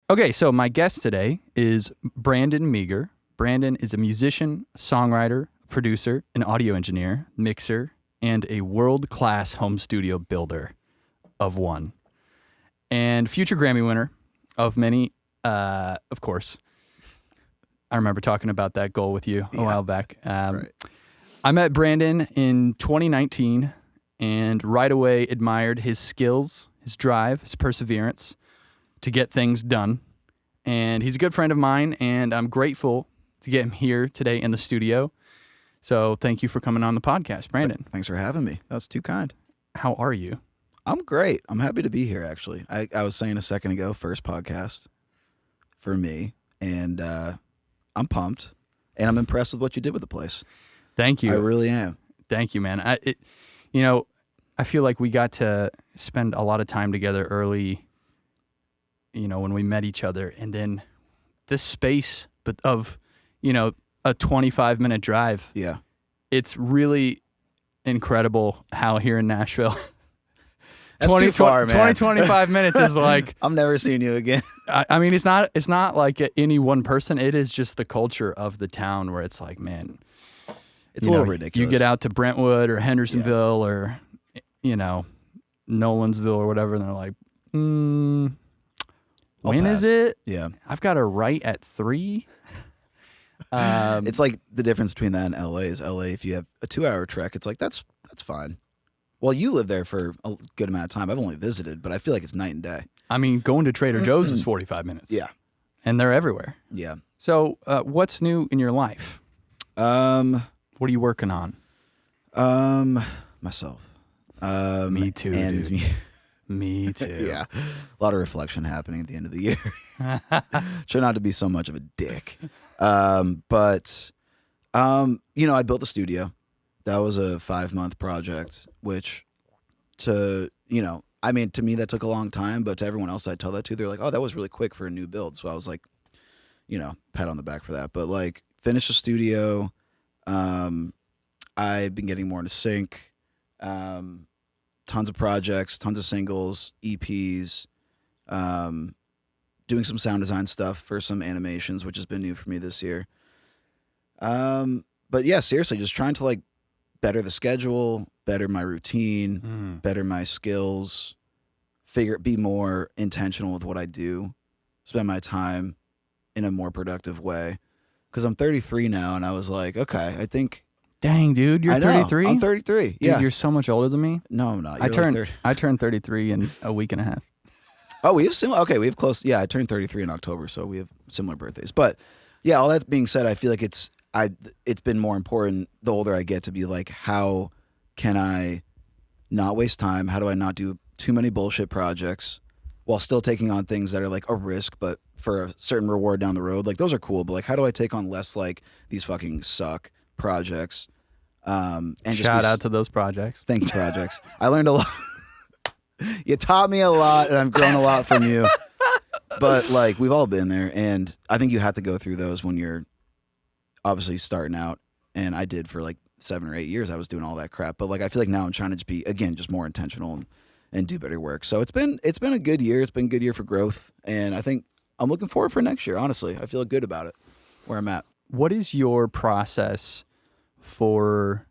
Okay, so my guest today is Brandon Meagher. Brandon is a musician, songwriter, producer, an audio engineer, mixer, and a world-class home studio builder of one. And future Grammy winner of many, of course. I remember talking about that goal with you a while back. Right. I met Brandon in 2019 and right away admired his skills, his drive, his perseverance to get things done. And he's a good friend of mine, and I'm grateful to get him here today in the studio. So thank you for coming on the podcast, Brandon. Thanks for having me. That's too kind. How are you? I'm great. I'm happy to be here, actually. I was saying a second ago, first podcast for me, and I'm pumped, and I'm impressed with what you did with the place. Thank you. I really am. Thank you, man. I feel like we got to spend a lot of time together early, when we met each other, and then this space of, a 25-minute drive. Yeah. It's really incredible how here in Nashville, That's too far, man. 25 minutes is like, I'm never seeing you again. I mean, it's not like any one person. It is just the culture of the town where it's like, man, It's a little ridiculous. You get out to Brentwood or Hendersonville or, Nolensville or whatever, and they're like, when is it? Yeah. I've got a right at 3. It's like the difference between that and LA is LA, if you have a 2-hour trek, it's like, that's fine. Well, you live there for a good amount of time. I've only visited, but I feel like it's night and day. I mean, going to Trader Joe's is 45 minutes. Yeah. And they're everywhere. Yeah. So what's new in your life? What are you working on? Myself. Me too, and dude. Me too. Yeah. A lot of reflection happening at the end of the year. Try not to be so much of a dick. But I built the studio. That was a 5-month project, which to me, that took a long time, but to everyone else I tell that to, they're like, oh, that was really quick for a new build. So I was like, pat on the back for that. But like, finished the studio. I've been getting more into sync. Tons of projects, tons of singles, EPs, doing some sound design stuff for some animations, which has been new for me this year. But yeah, seriously, just trying to like better the schedule, better my routine, better my skills, be more intentional with what I do, spend my time in a more productive way. Because I'm 33 now, and I was like, okay, I think. Dang, dude, you're 33? I'm 33. Dude, yeah. You're so much older than me. No, I'm not. I turned 33 in a week and a half. Oh, we have similar. Okay, we have close. Yeah, I turned 33 in October, so we have similar birthdays. But yeah, all that being said, I feel like it's been more important the older I get to be like, how can I not waste time? How do I not do too many bullshit projects while still taking on things that are like a risk, but for a certain reward down the road? Like those are cool, but like, how do I take on less like these fucking suck projects? And shout out to those projects. Thank you, projects. I learned a lot. You taught me a lot, and I've grown a lot from you. But like, we've all been there, and I think you have to go through those when you're obviously starting out. And I did for like 7 or 8 years. I was doing all that crap. But like, I feel like now I'm trying to just be, again, just more intentional and do better work. So it's been a good year. It's been a good year for growth, and I think I'm looking forward for next year. Honestly, I feel good about it, where I'm at. What is your process for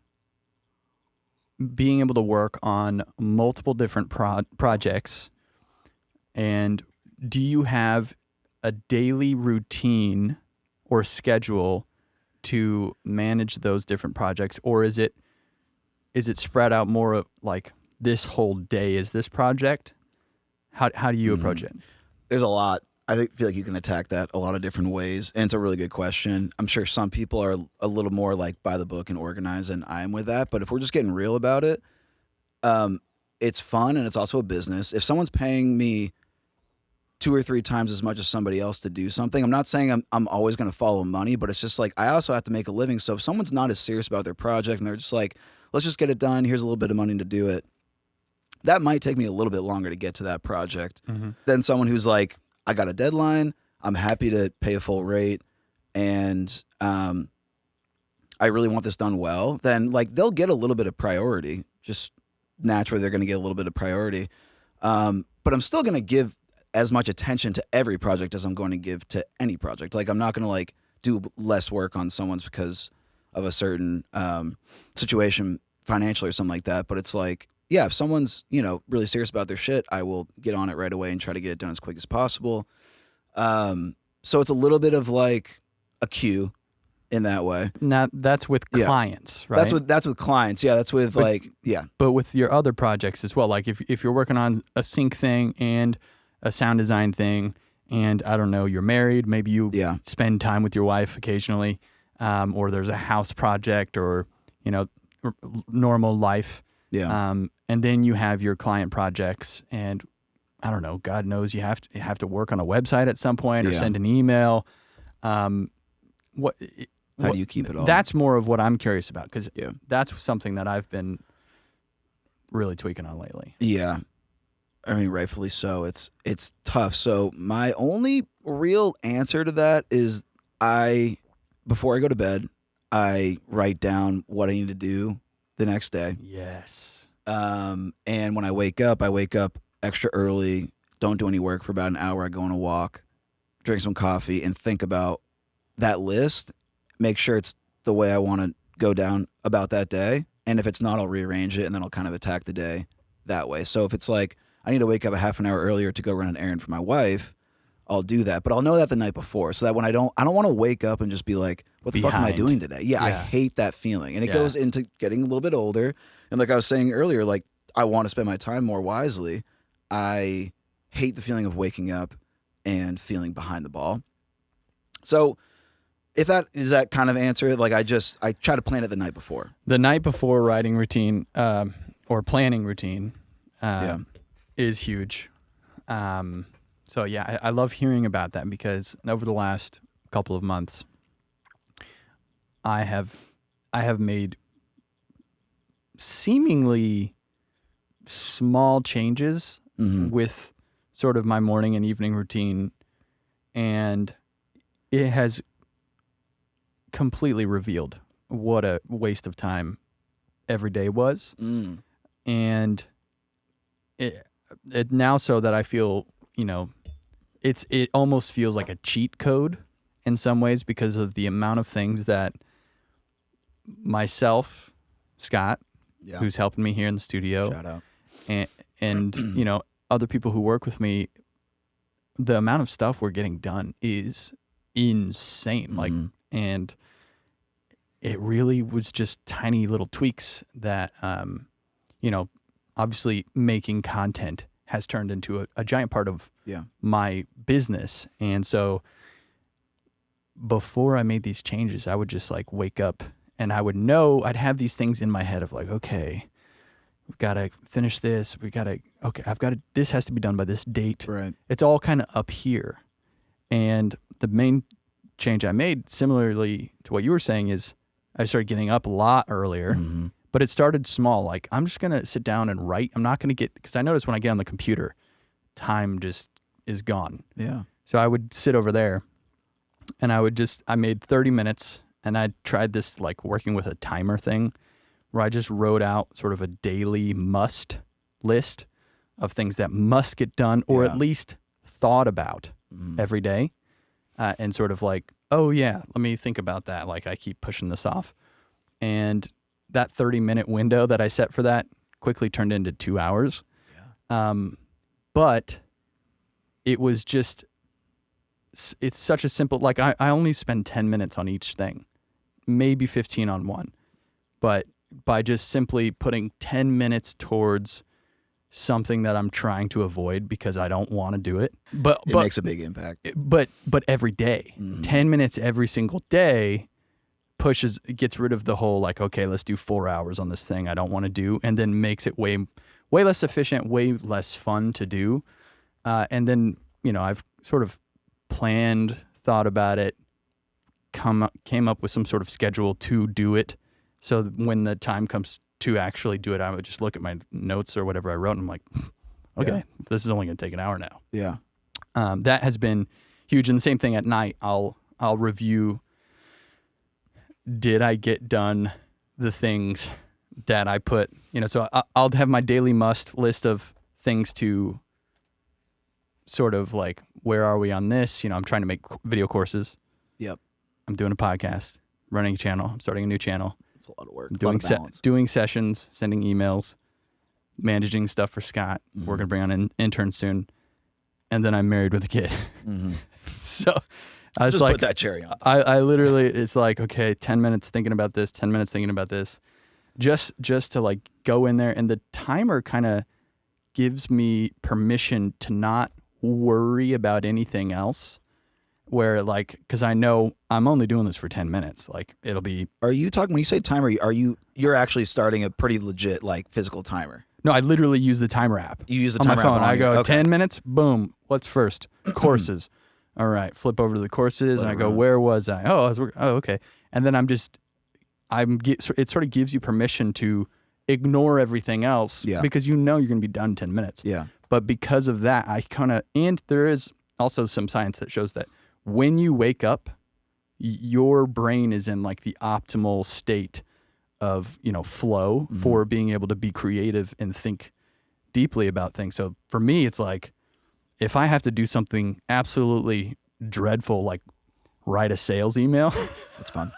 being able to work on multiple different projects? And do you have a daily routine or schedule to manage those different projects? Or is it spread out more of like this whole day is this project? How do you approach it? There's a lot. I feel like you can attack that a lot of different ways, and it's a really good question. I'm sure some people are a little more like by the book and organized than I am with that, but if we're just getting real about it, it's fun and it's also a business. If someone's paying me 2 or 3 times as much as somebody else to do something, I'm not saying I'm always going to follow money, but it's just like I also have to make a living. So if someone's not as serious about their project and they're just like, let's just get it done, here's a little bit of money to do it, that might take me a little bit longer to get to that project than someone who's like, I got a deadline, I'm happy to pay a full rate, and I really want this done well, then like they'll get a little bit of priority. Just naturally, they're going to get a little bit of priority. But I'm still going to give as much attention to every project as I'm going to give to any project. Like I'm not going to like do less work on someone's because of a certain situation financially or something like that. But it's like, yeah, if someone's, really serious about their shit, I will get on it right away and try to get it done as quick as possible. So it's a little bit of like a queue in that way. Now that's with clients, right? That's with clients. Yeah, that's with But with your other projects as well, like if you're working on a sync thing and a sound design thing, and I don't know, you're married, maybe you spend time with your wife occasionally, or there's a house project or normal life. Yeah. And then you have your client projects, and I don't know, God knows you have to work on a website at some point or send an email. How do you keep it all? That's more of what I'm curious about, because that's something that I've been really tweaking on lately. Yeah. I mean, rightfully so. It's tough. So my only real answer to that is before I go to bed, I write down what I need to do the next day. Yes. And when I wake up extra early, don't do any work for about an hour. I go on a walk, drink some coffee, and think about that list. Make sure it's the way I want to go down about that day. And if it's not, I'll rearrange it, and then I'll kind of attack the day that way. So if it's like I need to wake up a half an hour earlier to go run an errand for my wife, I'll do that. But I'll know that the night before, so that when I don't want to wake up and just be like, what the fuck am I doing today? Yeah, I hate that feeling. And it goes into getting a little bit older. And like I was saying earlier, like I want to spend my time more wisely. I hate the feeling of waking up and feeling behind the ball. So if that is that kind of answer, like I try to plan it the night before. The night before writing routine or planning routine is huge. So yeah, I love hearing about that, because over the last couple of months, I have made seemingly small changes with sort of my morning and evening routine, and it has completely revealed what a waste of time every day was. And it now, so that I feel, it almost feels like a cheat code in some ways, because of the amount of things that myself, Scott, who's helping me here in the studio, shout out, and other people who work with me, the amount of stuff we're getting done is insane. Like, and it really was just tiny little tweaks that, obviously making content has turned into a giant part of my business. And so before I made these changes, I would just like wake up and I would know, I'd have these things in my head of like, okay, we've got to finish this. This has to be done by this date. Right. It's all kind of up here. And the main change I made, similarly to what you were saying, is I started getting up a lot earlier, but it started small. Like, I'm just going to sit down and write. I'm not going to because I notice when I get on the computer, time just is gone. Yeah. So I would sit over there and I made 30 minutes, and I tried this like working with a timer thing where I just wrote out sort of a daily must list of things that must get done, or at least thought about every day. And sort of like, oh yeah, let me think about that. Like, I keep pushing this off. And that 30-minute window that I set for that quickly turned into 2 hours. Yeah. But it was just, it's such a simple, like I only spend 10 minutes on each thing, maybe 15 on one. But by just simply putting 10 minutes towards something that I'm trying to avoid because I don't want to do it, but it makes a big impact. But every day, 10 minutes every single day gets rid of the whole like, okay, let's do 4 hours on this thing I don't want to do, and then makes it way less efficient, way less fun to do. And then, I've sort of planned, thought about it, came up with some sort of schedule to do it. So when the time comes to actually do it, I would just look at my notes or whatever I wrote, and I'm like, okay, this is only going to take an hour now. Yeah. That has been huge. And the same thing at night, I'll review, did I get done the things that I put, so I'll have my daily must list of things to sort of like, where are we on this? I'm trying to make video courses. Yep. I'm doing a podcast, running a channel. I'm starting a new channel. It's a lot of work. Doing sessions, sending emails, managing stuff for Scott. Mm-hmm. We're going to bring on an intern soon. And then I'm married with a kid. Mm-hmm. So I was just like, put that cherry on. I literally, it's like, okay, 10 minutes thinking about this, 10 minutes thinking about this, just to like go in there. And the timer kind of gives me permission to not worry about anything else, where like, because I know I'm only doing this for 10 minutes. Like it'll be. Are you talking, when you say timer, you're actually starting a pretty legit like physical timer? No, I literally use the timer app. You use the on timer my phone. app I go, okay. 10 minutes, boom. What's first? Courses. All right, flip over to the courses, and I go, where was I? Oh, okay. And then it sort of gives you permission to ignore everything else because you're going to be done in 10 minutes. Yeah. But because of that, and there is also some science that shows that when you wake up, your brain is in like the optimal state of, flow for being able to be creative and think deeply about things. So for me, it's like, if I have to do something absolutely dreadful, like write a sales email, that's fun.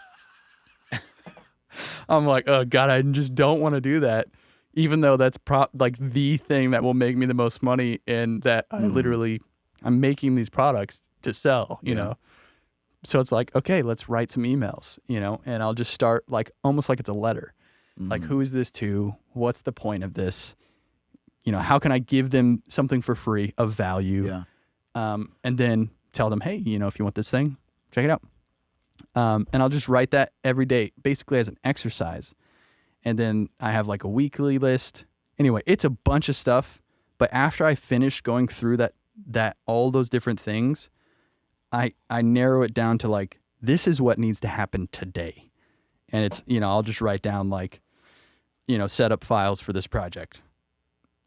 I'm like, oh God, I just don't want to do that. Even though that's like the thing that will make me the most money, and that I'm making these products to sell, you know? So it's like, okay, let's write some emails, and I'll just start like, almost like it's a letter. Like, who is this to? What's the point of this? How can I give them something for free of value? Yeah. And then tell them, hey, if you want this thing, check it out. And I'll just write that every day, basically as an exercise. And then I have like a weekly list. Anyway, it's a bunch of stuff. But after I finish going through that all those different things, I narrow it down to like, this is what needs to happen today. And it's, I'll just write down like, set up files for this project.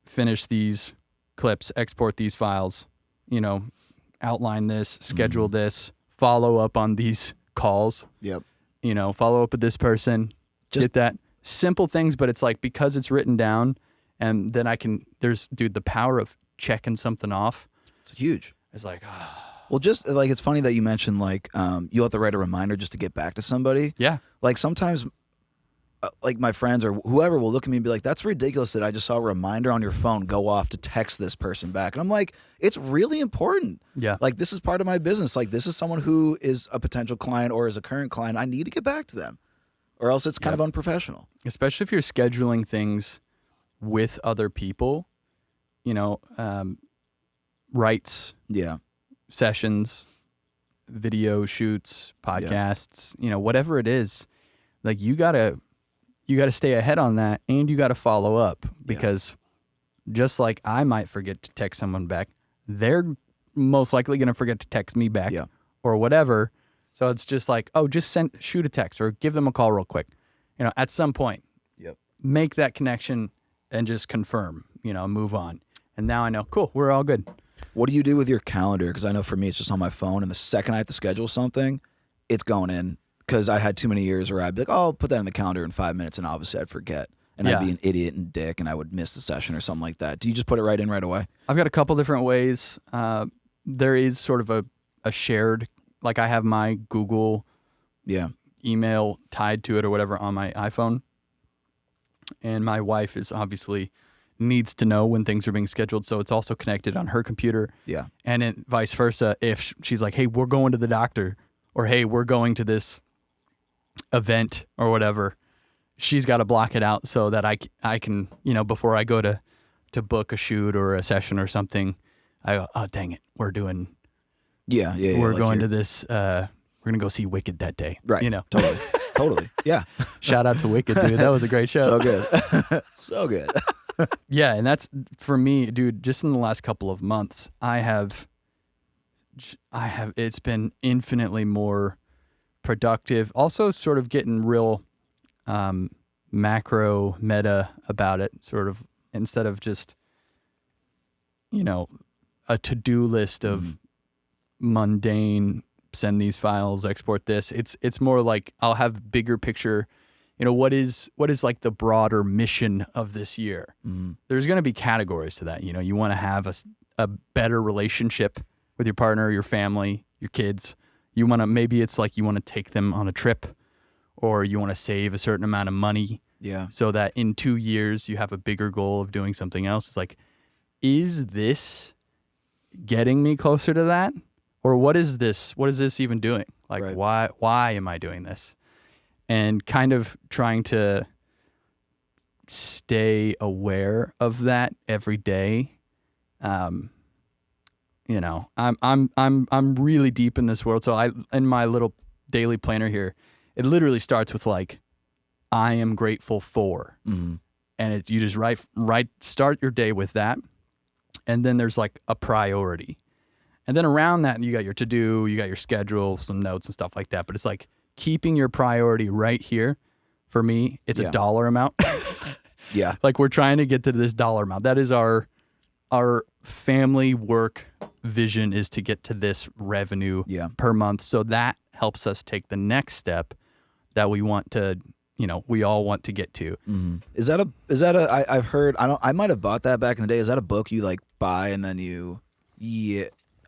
Finish these clips, export these files, outline this, schedule this, follow up on these calls. Yep. Follow up with this person. Just get that. Simple things, but it's like, because it's written down, and then the power of checking something off. It's huge. It's like, well, just like, it's funny that you mentioned like, you have to write a reminder just to get back to somebody. Yeah. Like sometimes like my friends or whoever will look at me and be like, that's ridiculous that I just saw a reminder on your phone go off to text this person back. And I'm like, it's really important. Yeah. Like, this is part of my business. Like, this is someone who is a potential client or is a current client. I need to get back to them, or else it's kind of unprofessional. Especially if you're scheduling things with other people, writes, sessions, video shoots, podcasts, whatever it is, like you gotta stay ahead on that, and you gotta follow up, because just like I might forget to text someone back, they're most likely gonna forget to text me back or whatever. So it's just like, oh, just shoot a text or give them a call real quick. At some point, make that connection and just confirm, move on. And now I know, cool, we're all good. What do you do with your calendar? Because I know for me, it's just on my phone, and the second I have to schedule something, it's going in. Because I had too many years where I'd be like, oh, I'll put that in the calendar in 5 minutes, and obviously I'd forget. And I'd be an idiot and dick, and I would miss the session or something like that. Do you just put it right in right away? I've got a couple different ways. There is sort of a shared, like I have my Google email tied to it or whatever on my iPhone. And my wife is obviously needs to know when things are being scheduled, so it's also connected on her computer. Yeah. And then vice versa, if she's like, hey, we're going to the doctor, or hey, we're going to this event or whatever, she's got to block it out so that I can, before I go to book a shoot or a session or something, I go, oh, dang it, we're doing, we're going to this, we're going to go see Wicked that day. Right. Totally. Totally. Yeah. Shout out to Wicked, dude. That was a great show. So good. So good. Yeah. And that's, for me, dude, just in the last couple of months, I have, it's been infinitely more productive. Also sort of getting real macro meta about it, sort of, instead of just, a to-do list of mundane, send these files, export this. It's more like I'll have bigger picture, what is like the broader mission of this year. There's going to be categories to that. You want to have a better relationship with your partner, your family, your kids. You want to, maybe it's like you want to take them on a trip, or you want to save a certain amount of money. Yeah. So that in 2 years you have a bigger goal of doing something else. It's like, is this getting me closer to that? Or what is this? What is this even doing? Like, Right. why am I doing this? And kind of trying to stay aware of that every day. You know, I'm really deep in this world. So in my little daily planner here, it literally starts with like, I am grateful for, Mm-hmm. and you just start your day with that, and then there's like a priority, and then around that you got your to do, you got your schedule, some notes and stuff like that. But it's like keeping your priority right here. For me, it's a dollar amount. Yeah. Like we're trying to get to this dollar amount. That is our family work vision, is to get to this revenue per month. So that helps us take the next step that we want to, we all want to get to. Mm-hmm. Is that a, I've heard, I might have bought that back in the day. Is that a book you like buy and then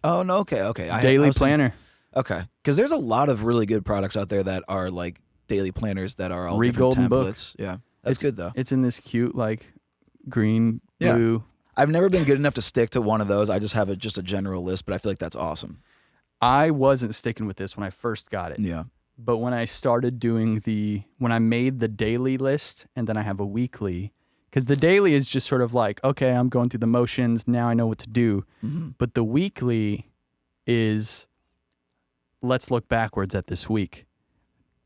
oh no. Okay. Daily planner. Okay. Cause there's a lot of really good products out there that are like daily planners that are all Read different Golden templates. Book. Yeah. That's good though. It's in this cute, like green, blue. I've never been good enough to stick to one of those. I just have just a general list, but I feel like that's awesome. I wasn't sticking with this when I first got it. Yeah. But when I started doing when I made the daily list, and then I have a weekly, because the daily is just sort of like, okay, I'm going through the motions. Now I know what to do. Mm-hmm. But the weekly is, let's look backwards at this week.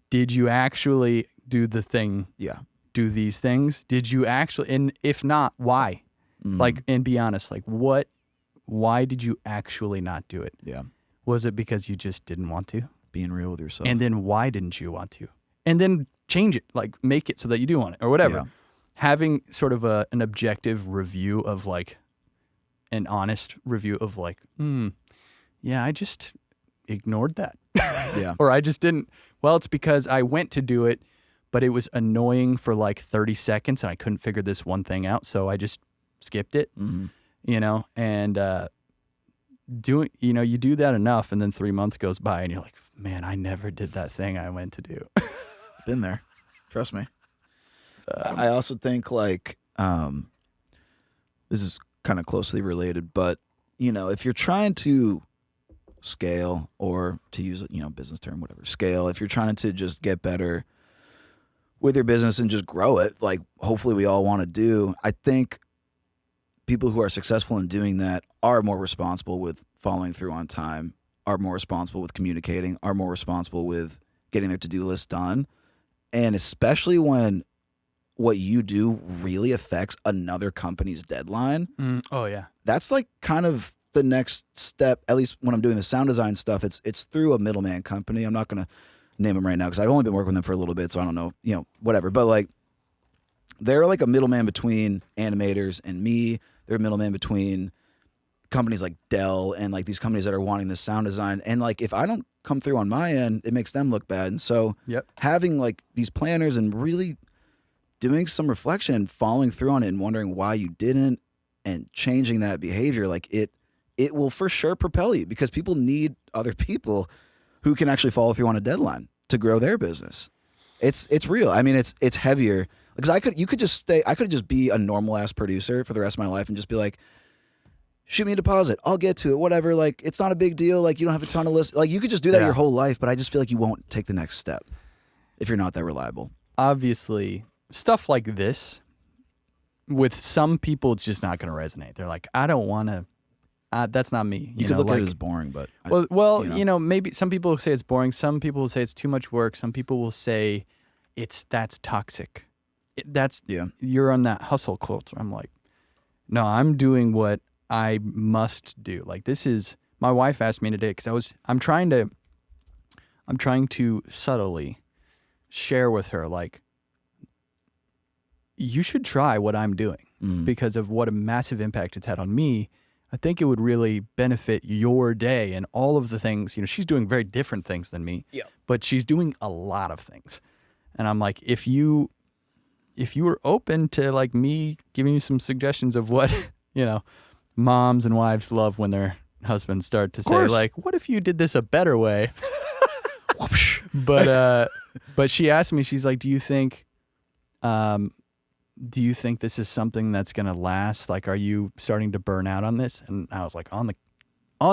Did you actually do the thing? Yeah. Do these things? Did you actually, and if not, why? Mm-hmm. Like, and be honest, like why did you actually not do it? Yeah. Was it because you just didn't want to? Being real with yourself. And then why didn't you want to? And then change it, like make it so that you do want it or whatever. Yeah. Having sort of an objective review of like, an honest review of like, yeah, I just ignored that. Yeah. Or I just didn't. Well, it's because I went to do it, but it was annoying for like 30 seconds and I couldn't figure this one thing out. So I just skipped it, Mm-hmm. and you do that enough, and then 3 months goes by and you're like, man, I never did that thing I went to do. Been there. Trust me. I also think like, this is kind of closely related, but if you're trying to scale, or to use a business term, whatever, scale, if you're trying to just get better with your business and just grow it, like hopefully we all want to do, I think people who are successful in doing that are more responsible with following through on time, are more responsible with communicating, are more responsible with getting their to-do list done. And especially when what you do really affects another company's deadline. Oh yeah. That's like kind of the next step, at least when I'm doing the sound design stuff. It's through a middleman company. I'm not going to name them right now because I've only been working with them for a little bit, so I don't know, whatever. But like, they're like a middleman between animators and me. They're a middleman between companies like Dell and like these companies that are wanting this sound design. And like, if I don't come through on my end, it makes them look bad. And so having like these planners and really doing some reflection and following through on it and wondering why you didn't and changing that behavior, like it will for sure propel you, because people need other people who can actually follow through on a deadline to grow their business. It's real. I mean, it's heavier. Because I could just be a normal ass producer for the rest of my life and just be like, shoot me a deposit, I'll get to it, whatever. Like, it's not a big deal. Like, you don't have a ton of lists. Like, you could just do that your whole life, but I just feel like you won't take the next step if you're not that reliable. Obviously, stuff like this, with some people, it's just not going to resonate. They're like, I don't want to. That's not me. You could look at it as boring, but maybe some people will say it's boring. Some people will say it's too much work. Some people will say that's toxic. You're on that hustle culture. I'm like, no, I'm doing what I must do. Like, this is, my wife asked me today, because I'm trying to subtly share with her, like, you should try what I'm doing because of what a massive impact it's had on me. I think it would really benefit your day and all of the things. She's doing very different things than me, but she's doing a lot of things. And I'm like, if you were open to like me giving you some suggestions of what, moms and wives love when their husbands start to say course. like, "What if you did this a better way?" But she asked me, she's like, "Do you think this is something that's gonna last? Like, are you starting to burn out on this?" And I was like, on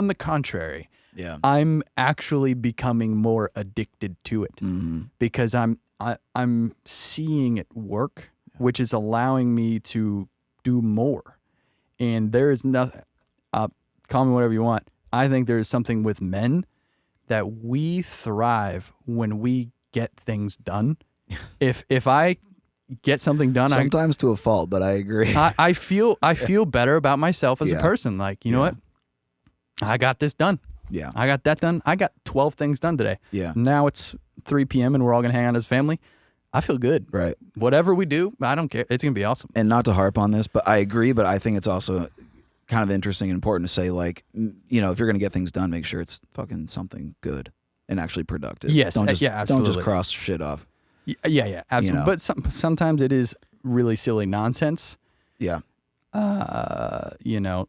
the contrary, Yeah. I'm actually becoming more addicted to it because I'm seeing it work, which is allowing me to do more. And there is nothing. Call me whatever you want. I think there is something with men that we thrive when we get things done. If I get something done, Sometimes to a fault, but I agree. I feel better about myself as a Yeah. person. Like, you know what? I got this done. Yeah. I got that done. I got 12 things done today. Yeah. Now it's 3 p.m. and we're all going to hang out as family. I feel good. Right. Whatever we do, I don't care. It's going to be awesome. And not to harp on this, but I agree, but I think it's also kind of interesting and important to say, like, you know, if you're going to get things done, make sure it's fucking something good and actually productive. Yes. Don't just, absolutely. Don't just cross shit off. Yeah, absolutely. You know. But sometimes it is really silly nonsense. Yeah. You know,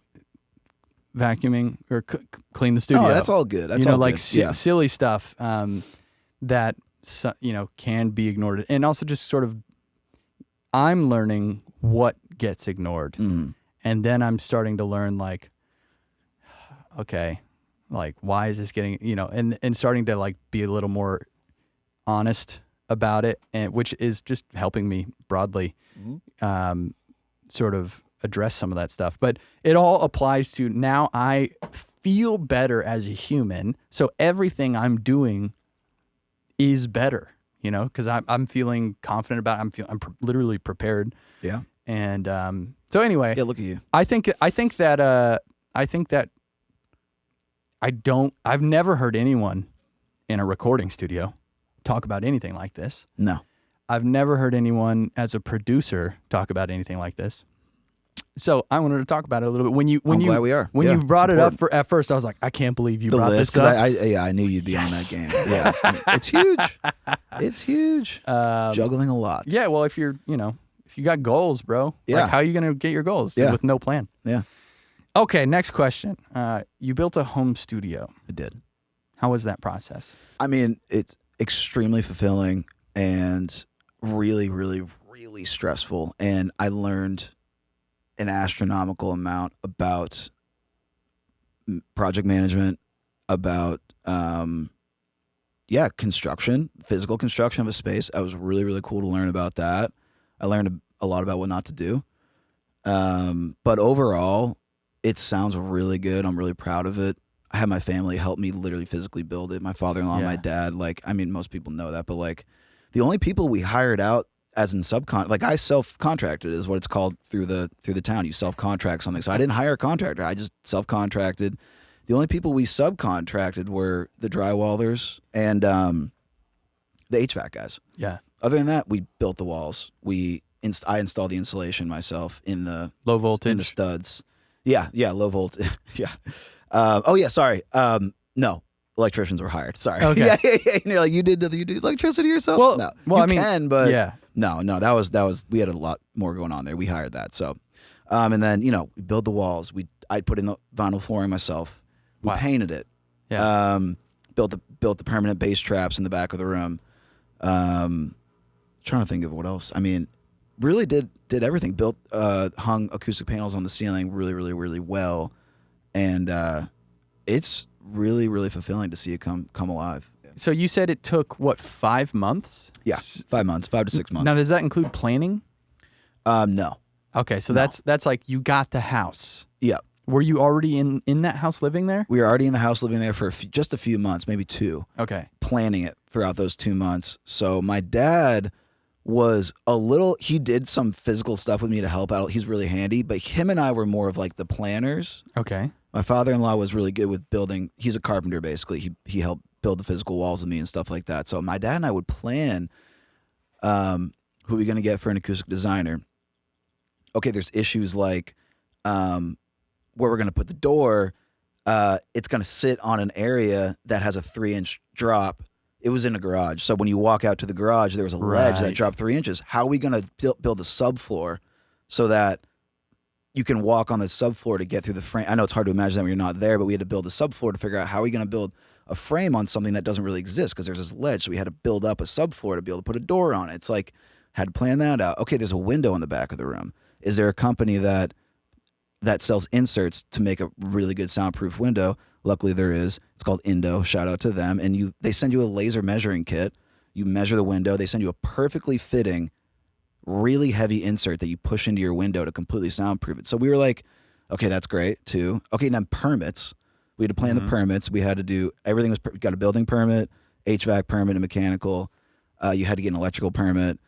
vacuuming or clean the studio. Oh, that's all good. That's you know, all like good. silly stuff that you know can be ignored, and also just sort of I'm learning what gets ignored, and then I'm starting to learn like, okay, like why is this getting, you know, and starting to like be a little more honest about it, and which is just helping me broadly, sort of address some of that stuff. But it all applies to now I feel better as a human. So everything I'm doing is better, you know, because I'm feeling confident about it. I'm literally prepared. Yeah. And so anyway, Yeah, look at you. I think that I've never heard anyone in a recording studio talk about anything like this. No. I've never heard anyone as a producer talk about anything like this. So I wanted to talk about it a little bit. I'm glad we are. When Yeah, you brought it's it up at first, I was like, I can't believe you brought list, this up. I knew you'd be on that game. Yeah. It's huge. It's huge. Juggling a lot. Yeah, well, if you got goals, bro, Yeah. like how are you going to get your goals Yeah. with no plan? Yeah. Okay, next question. You built a home studio. I did. How was that process? I mean, it's extremely fulfilling and really, really, really stressful. And I learned an astronomical amount about project management, about construction, physical construction of a space. I was really, really cool to learn about that. I learned a lot about what not to do. But overall, it sounds really good. I'm really proud of it. I had my family help me literally physically build it. My father-in-law, and my dad, like, I mean, most people know that, but like the only people we hired out as in like I self-contracted is what it's called through the town. You self-contract something. So I didn't hire a contractor. I just self-contracted. The only people we subcontracted were the drywallers and the HVAC guys. Yeah. Other than that, we built the walls. I installed the insulation myself in the Low voltage. in the studs. Yeah, low voltage. Yeah. Sorry. No. Electricians were hired. Sorry. Okay. Yeah. And you're like, you did electricity yourself? Well, no. well, You I mean, can, but yeah. No, that was we had a lot more going on there. We hired that. So, and then, you know, we build the walls. I'd put in the vinyl flooring myself. We painted it. Yeah. Built the permanent bass traps in the back of the room. Trying to think of what else. I mean, really did everything. Hung acoustic panels on the ceiling really, really, really well. And it's really, really fulfilling to see it come alive. So you said it took, what, 5 months? Yeah, 5 months, 5 to 6 months. Now, does that include planning? No. Okay, so that's like you got the house. Yeah. Were you already in that house living there? We were already in the house living there for just a few months, maybe 2. Okay. Planning it throughout those 2 months. So my dad was he did some physical stuff with me to help out. He's really handy, but him and I were more of like the planners. Okay. My father-in-law was really good with building. He's a carpenter, basically. He helped build the physical walls with me and stuff like that. So my dad and I would plan who we're going to get for an acoustic designer. Okay, there's issues like where we're going to put the door. It's going to sit on an area that has a 3-inch drop. It was in a garage. So when you walk out to the garage, there was a ledge that dropped 3 inches. How are we going to build a subfloor so that you can walk on the subfloor to get through the frame. I know it's hard to imagine that when you're not there, but we had to build a subfloor to figure out how are we going to build a frame on something that doesn't really exist because there's this ledge. So we had to build up a subfloor to be able to put a door on it. It's like, had to plan that out. Okay, there's a window in the back of the room. Is there a company that sells inserts to make a really good soundproof window? Luckily there is. It's called Indo. Shout out to them. And they send you a laser measuring kit. You measure the window. They send you a perfectly fitting, really heavy insert that you push into your window to completely soundproof it. So we were like, okay, that's great too. Okay, now permits. We had to plan the permits. We had to do everything. Got a building permit, HVAC permit, and mechanical. You had to get an electrical permit.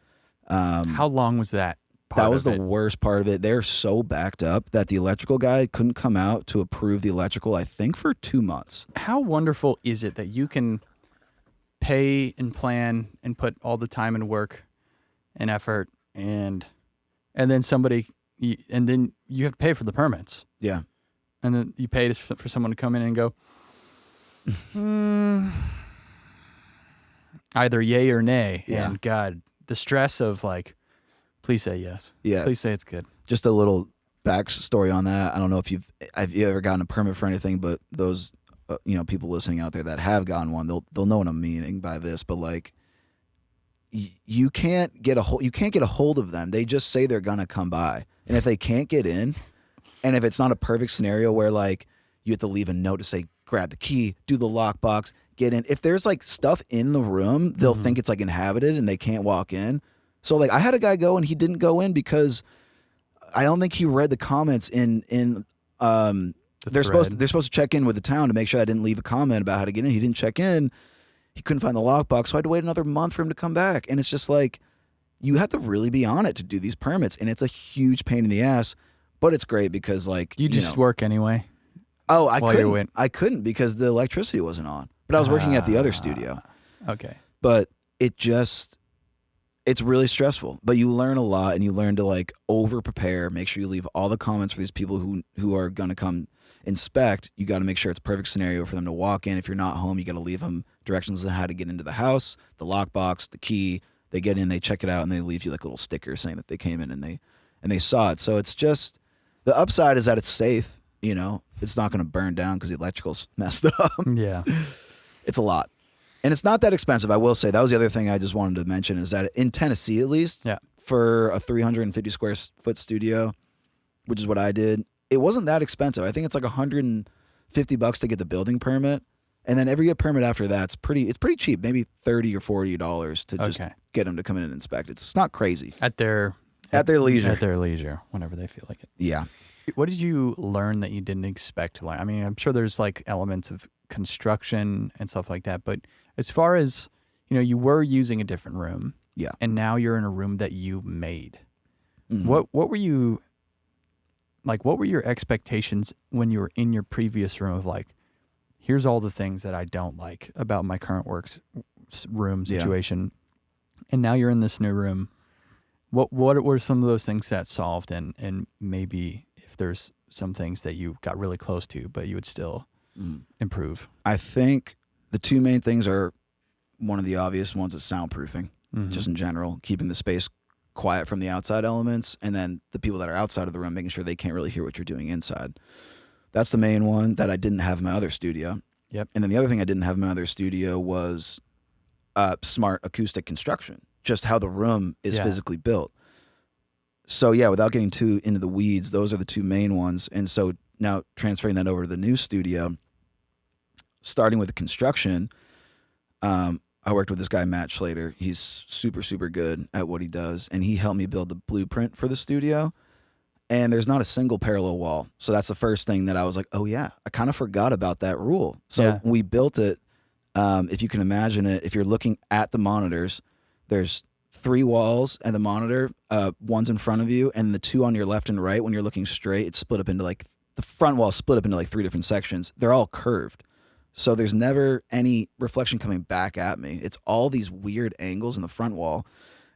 How long was that? That was the worst part of it. They're so backed up that the electrical guy couldn't come out to approve the electrical, I think, for 2 months. How wonderful is it that you can pay and plan and put all the time and work and effort and then then you have to pay for the permits. Yeah. And then you pay for someone to come in and go, either yay or nay. Yeah. And God, the stress of like, please say yes. Yeah. Please say it's good. Just a little backstory on that. I don't know if you've ever gotten a permit for anything, but those people listening out there that have gotten one, they'll know what I'm meaning by this. But like, you can't get a hold of them. They just say they're gonna come by, and if they can't get in, and if it's not a perfect scenario where like you have to leave a note to say grab the key, do the lockbox, get in. If there's like stuff in the room, they'll think it's like inhabited and they can't walk in. So like I had a guy go and he didn't go in because I don't think he read the comments in they're supposed to check in with the town to make sure I didn't leave a comment about how to get in. He didn't check in. He couldn't find the lockbox, so I had to wait another month for him to come back. And it's just like you have to really be on it to do these permits, and it's a huge pain in the ass. But it's great because like you just work anyway. Oh, I couldn't because the electricity wasn't on. But I was working at the other studio. Okay. But it's really stressful. But you learn a lot, and you learn to like over prepare. Make sure you leave all the comments for these people who are going to come inspect. You got to make sure it's a perfect scenario for them to walk in. If you're not home, you got to leave them directions on how to get into the house, the lockbox, the key. They get in, they check it out, and they leave you like a little sticker saying that they came in and they saw it. So it's just the upside is that it's safe. It's not going to burn down because the electrical's messed up. Yeah, it's a lot, and it's not that expensive. I will say that was the other thing I just wanted to mention is that in Tennessee, at least, for a 350 square foot studio, which is what I did, it wasn't that expensive. I think it's like $150 to get the building permit, and then every permit after that's pretty cheap, maybe $30 or $40 to just get them to come in and inspect it. So it's not crazy. At their leisure. At their leisure, whenever they feel like it. Yeah. What did you learn that you didn't expect to learn? I mean, I'm sure there's like elements of construction and stuff like that, but as far as, you were using a different room. Yeah. And now you're in a room that you made. Mm-hmm. What were your expectations when you were in your previous room of like, here's all the things that I don't like about my current room situation. Yeah. And now you're in this new room. What were some of those things that solved and maybe if there's some things that you got really close to, but you would still improve? I think the two main things are one of the obvious ones is soundproofing, just in general, keeping the space quiet from the outside elements, and then the people that are outside of the room, making sure they can't really hear what you're doing inside. That's the main one that I didn't have in my other studio. Yep. And then the other thing I didn't have in my other studio was smart acoustic construction, just how the room is physically built. So yeah, without getting too into the weeds, those are the two main ones. And so now transferring that over to the new studio, starting with the construction, I worked with this guy, Matt Schlater. He's super, super good at what he does. And he helped me build the blueprint for the studio. And there's not a single parallel wall. So that's the first thing that I was like, oh yeah, I kind of forgot about that rule. So we built it. If you can imagine it, if you're looking at the monitors, there's 3 walls and the monitor, one's in front of you, and the 2 on your left and right. When you're looking straight, it's split up into like the front wall split up into like 3 different sections. They're all curved. So there's never any reflection coming back at me. It's all these weird angles in the front wall.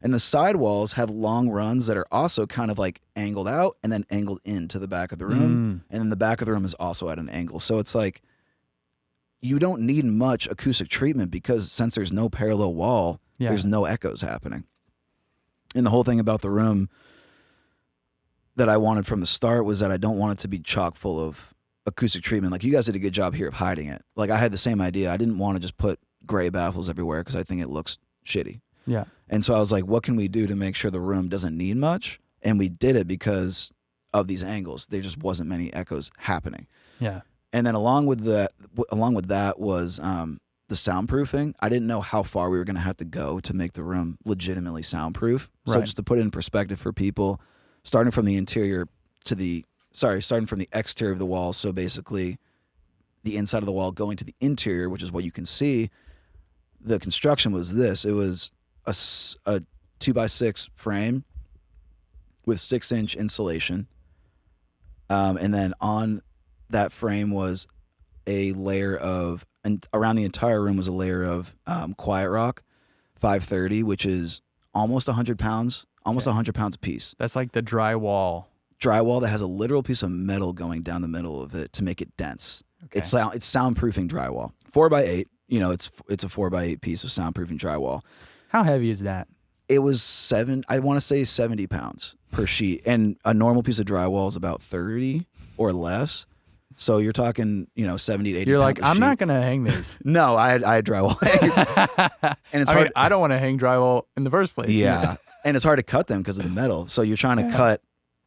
And the side walls have long runs that are also kind of like angled out and then angled into the back of the room. And then the back of the room is also at an angle. So it's like you don't need much acoustic treatment because since there's no parallel wall, there's no echoes happening. And the whole thing about the room, that I wanted from the start was that I don't want it to be chock full of acoustic treatment. Like, you guys did a good job here of hiding it. Like, I had the same idea. I didn't want to just put gray baffles everywhere because I think it looks shitty. Yeah. And so I was like, what can we do to make sure the room doesn't need much? And we did it because of these angles. There just wasn't many echoes happening. Yeah. And then along with that was the soundproofing. I didn't know how far we were going to have to go to make the room legitimately soundproof. So Right. just to put it in perspective for people, starting from the exterior of the wall. So basically the inside of the wall going to the interior, which is what you can see. The construction was this. It was a 2x6 frame with 6-inch insulation. And then on that frame was a layer of, and around the entire room was a layer of Quiet Rock 530, which is almost 100 pounds, almost 100 pounds a piece. That's like the drywall. Drywall that has a literal piece of metal going down the middle of it to make it dense. Okay. It's soundproofing drywall. 4x8. You know, it's a 4x8 piece of soundproofing drywall. How heavy is that? It was I want to say 70 pounds per sheet. And a normal piece of drywall is about 30 or less. So you're talking, 70 to 80 You're pounds like, a I'm sheet. not going to hang these. No, I had drywall. And it's I hard. mean, I don't want to hang drywall in the first place. Yeah. And it's hard to cut them because of the metal. So you're trying to cut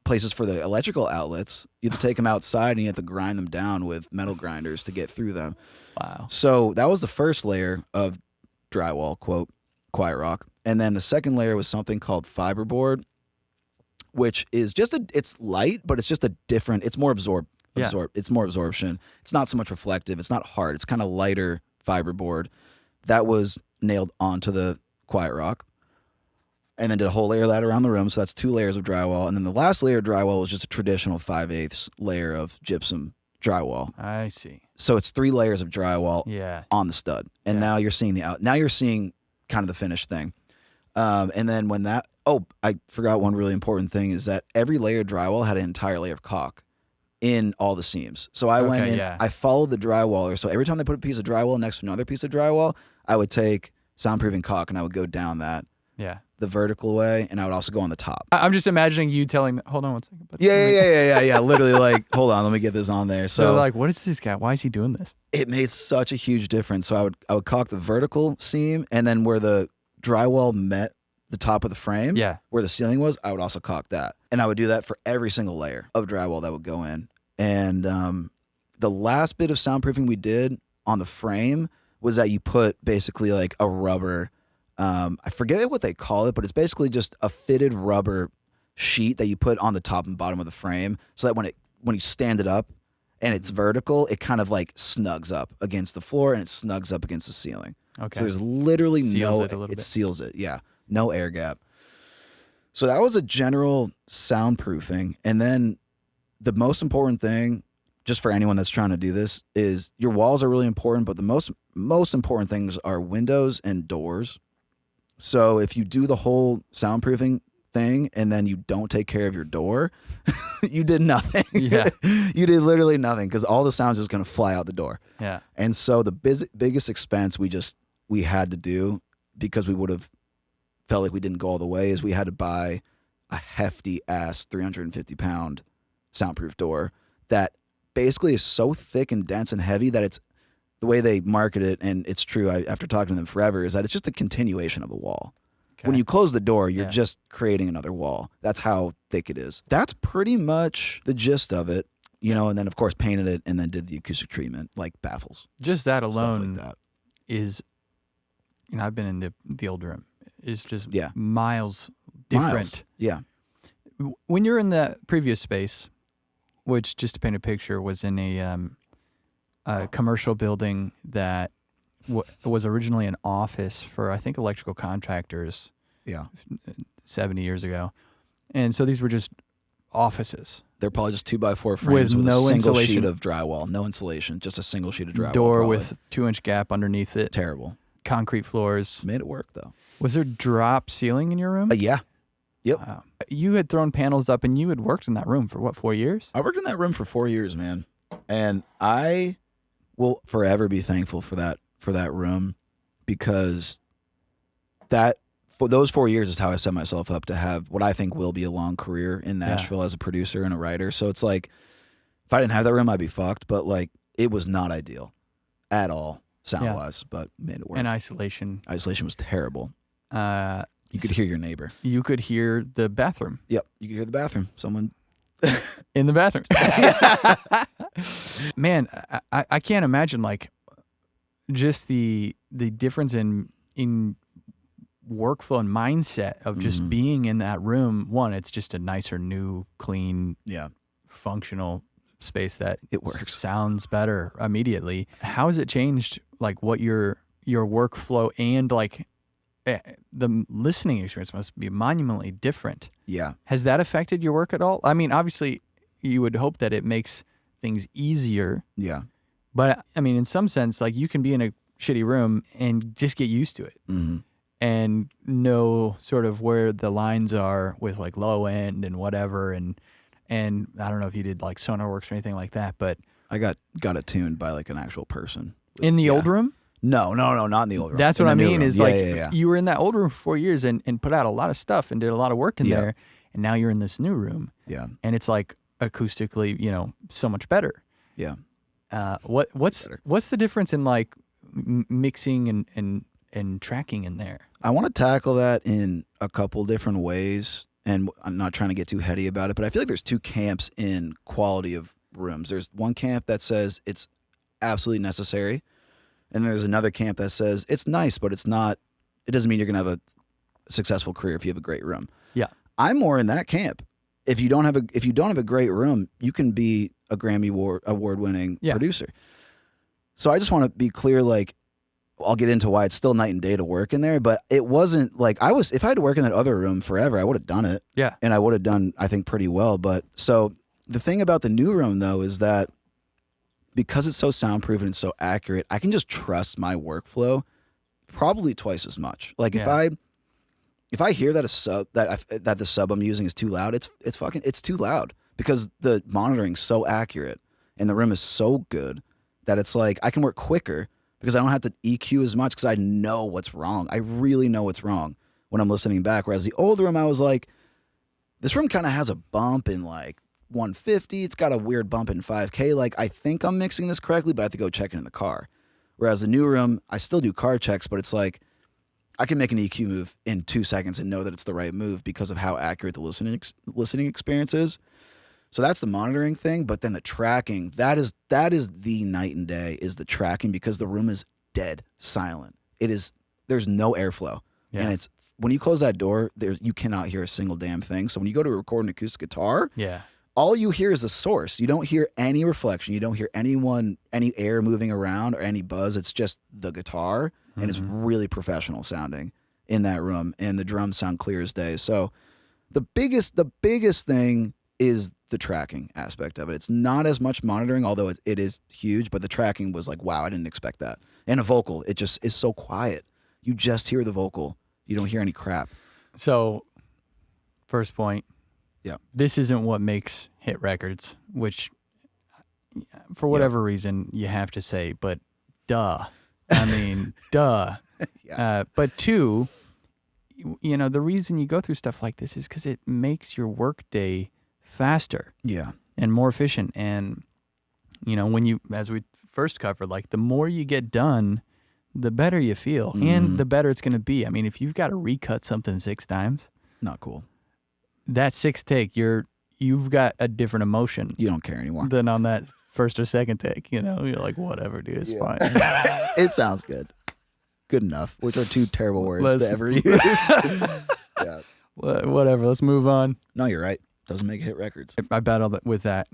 places for the electrical outlets. You have to take them outside and you have to grind them down with metal grinders to get through them. Wow. So that was the first layer of drywall, quote, Quiet Rock. And then the second layer was something called fiberboard, which is it's light, but it's just it's more it's more absorption. It's not so much reflective. It's not hard. It's kind of lighter fiberboard that was nailed onto the Quiet Rock. And then did a whole layer of that around the room. So that's 2 layers of drywall. And then the last layer of drywall was just a traditional 5/8 layer of gypsum drywall. I see. So it's 3 layers of drywall Yeah. on the stud. And now you're seeing now you're seeing kind of the finished thing. And then I forgot one really important thing is that every layer of drywall had an entire layer of caulk in all the seams. So I went in, I followed the drywaller. So every time they put a piece of drywall next to another piece of drywall, I would take soundproofing caulk and I would go down that. Yeah. The vertical way, and I would also go on the top. I'm just imagining you telling, hold on one second. But Yeah. Literally, like, hold on, let me get this on there. So like, what is this guy? Why is he doing this? It made such a huge difference. So I would caulk the vertical seam, and then where the drywall met the top of the frame, where the ceiling was, I would also caulk that, and I would do that for every single layer of drywall that would go in. And the last bit of soundproofing we did on the frame was that you put basically like a rubber. I forget what they call it, but it's basically just a fitted rubber sheet that you put on the top and bottom of the frame so that when you stand it up and it's vertical, it kind of like snugs up against the floor and it snugs up against the ceiling. Okay. So there's literally it seals it. Yeah. No air gap. So that was a general soundproofing. And then the most important thing, just for anyone that's trying to do this, is your walls are really important, but the most important things are windows and doors. So if you do the whole soundproofing thing and then you don't take care of your door, you did nothing. Yeah. You did literally nothing because all the sound's just going to fly out the door. Yeah. And so the biggest expense we had to do, because we would have felt like we didn't go all the way, is we had to buy a hefty ass 350-pound soundproof door that basically is so thick and dense and heavy that it's, the way they market it, and it's true after talking to them forever, is that it's just a continuation of a wall. Okay. When you close the door, you're just creating another wall. That's how thick it is. That's pretty much the gist of it, and then of course painted it and then did the acoustic treatment, like baffles. Just that alone like that. Is, I've been in the old room. It's just miles different. Yeah. When you're in the previous space, which, just to paint a picture, was in a commercial building that was originally an office for, I think, electrical contractors. Yeah. 70 years ago. And so these were just offices. They're probably just 2x4 frames with no a single insulation. Sheet of drywall. No insulation, just a single sheet of drywall. Door probably. with 2-inch gap underneath it. Terrible. Concrete floors. Made it work, though. Was there drop ceiling in your room? Yeah. Yep. Wow. You had thrown panels up and you had worked in that room for, 4 years? I worked in that room for 4 years, man. And I will forever be thankful for that room, because that for those 4 years is how I set myself up to have what I think will be a long career in Nashville as a producer and a writer. So it's like, if I didn't have that room, I'd be fucked. But like, it was not ideal at all, sound wise, but made it work. And isolation. Isolation was terrible. You could hear your neighbor. You could hear the bathroom. Yep, you could hear the bathroom. Someone in the bathroom. Man, I can't imagine like just the difference in workflow and mindset of just being in that room. One, it's just a nicer, new, clean, functional space that it works. Sounds better immediately. How has it changed like what your workflow and like the listening experience must be monumentally different. Yeah. Has that affected your work at all? I mean, obviously you would hope that it makes things easier. Yeah. But I mean, in some sense, like you can be in a shitty room and just get used to it and know sort of where the lines are with like low end and whatever. And I don't know if you did like SonarWorks or anything like that, but I got it tuned by like an actual person. In the old room? No, not in the old room. That's what I mean is like yeah. you were in that old room for 4 years and put out a lot of stuff and did a lot of work in there. And now you're in this new room. Yeah. And it's like acoustically, so much better. Yeah. What's the difference in like mixing and tracking in there? I want to tackle that in a couple different ways. And I'm not trying to get too heady about it, but I feel like there's two camps in quality of rooms. There's one camp that says it's absolutely necessary. And there's another camp that says it's nice, but it's not. It doesn't mean you're gonna have a successful career if you have a great room. Yeah, I'm more in that camp. If you don't have a great room, you can be a Grammy award winning producer. So I just want to be clear. Like, I'll get into why it's still night and day to work in there, but it wasn't like if I had to work in that other room forever, I would have done it. Yeah, and I would have done, I think, pretty well. But so the thing about the new room though is that, because it's so soundproof and it's so accurate, I can just trust my workflow probably twice as much. Like if I hear that that the sub I'm using is too loud, it's too loud because the monitoring's so accurate and the room is so good that it's like I can work quicker because I don't have to EQ as much because I know what's wrong. I really know what's wrong when I'm listening back. Whereas the old room, I was like, this room kind of has a bump in like 150. It's got a weird bump in 5K. Like, I think I'm mixing this correctly, but I have to go check it in the car. Whereas the new room, I still do car checks, but it's like I can make an EQ move in 2 seconds and know that it's the right move because of how accurate the listening experience is. So that's the monitoring thing. But then the tracking, that is the night and day, is the tracking, because the room is dead silent. There's no airflow. Yeah. And it's when you close that door, you cannot hear a single damn thing. So when you go to record an acoustic guitar, all you hear is the source. You don't hear any reflection. You don't hear any air moving around or any buzz. It's just the guitar, and it's really professional sounding in that room, and the drums sound clear as day. So the biggest thing is the tracking aspect of it. It's not as much monitoring, although it is huge, but the tracking was like, wow, I didn't expect that. And a vocal, it just is so quiet. You just hear the vocal. You don't hear any crap. So, first point. Yeah. This isn't what makes hit records, which for whatever reason you have to say, but duh. I mean, duh. Yeah. But two, the reason you go through stuff like this is because it makes your workday faster. Yeah. And more efficient. And, as we first covered, like the more you get done, the better you feel and the better it's going to be. I mean, if you've got to recut something 6 times. Not cool. That 6th take, you've got a different emotion. You don't care anymore. Than on that first or second take. You're like, whatever, dude, it's fine. It sounds good. Good enough, which are 2 terrible words to ever use. Yeah. Whatever, let's move on. No, you're right. Doesn't make hit records. I battled with that.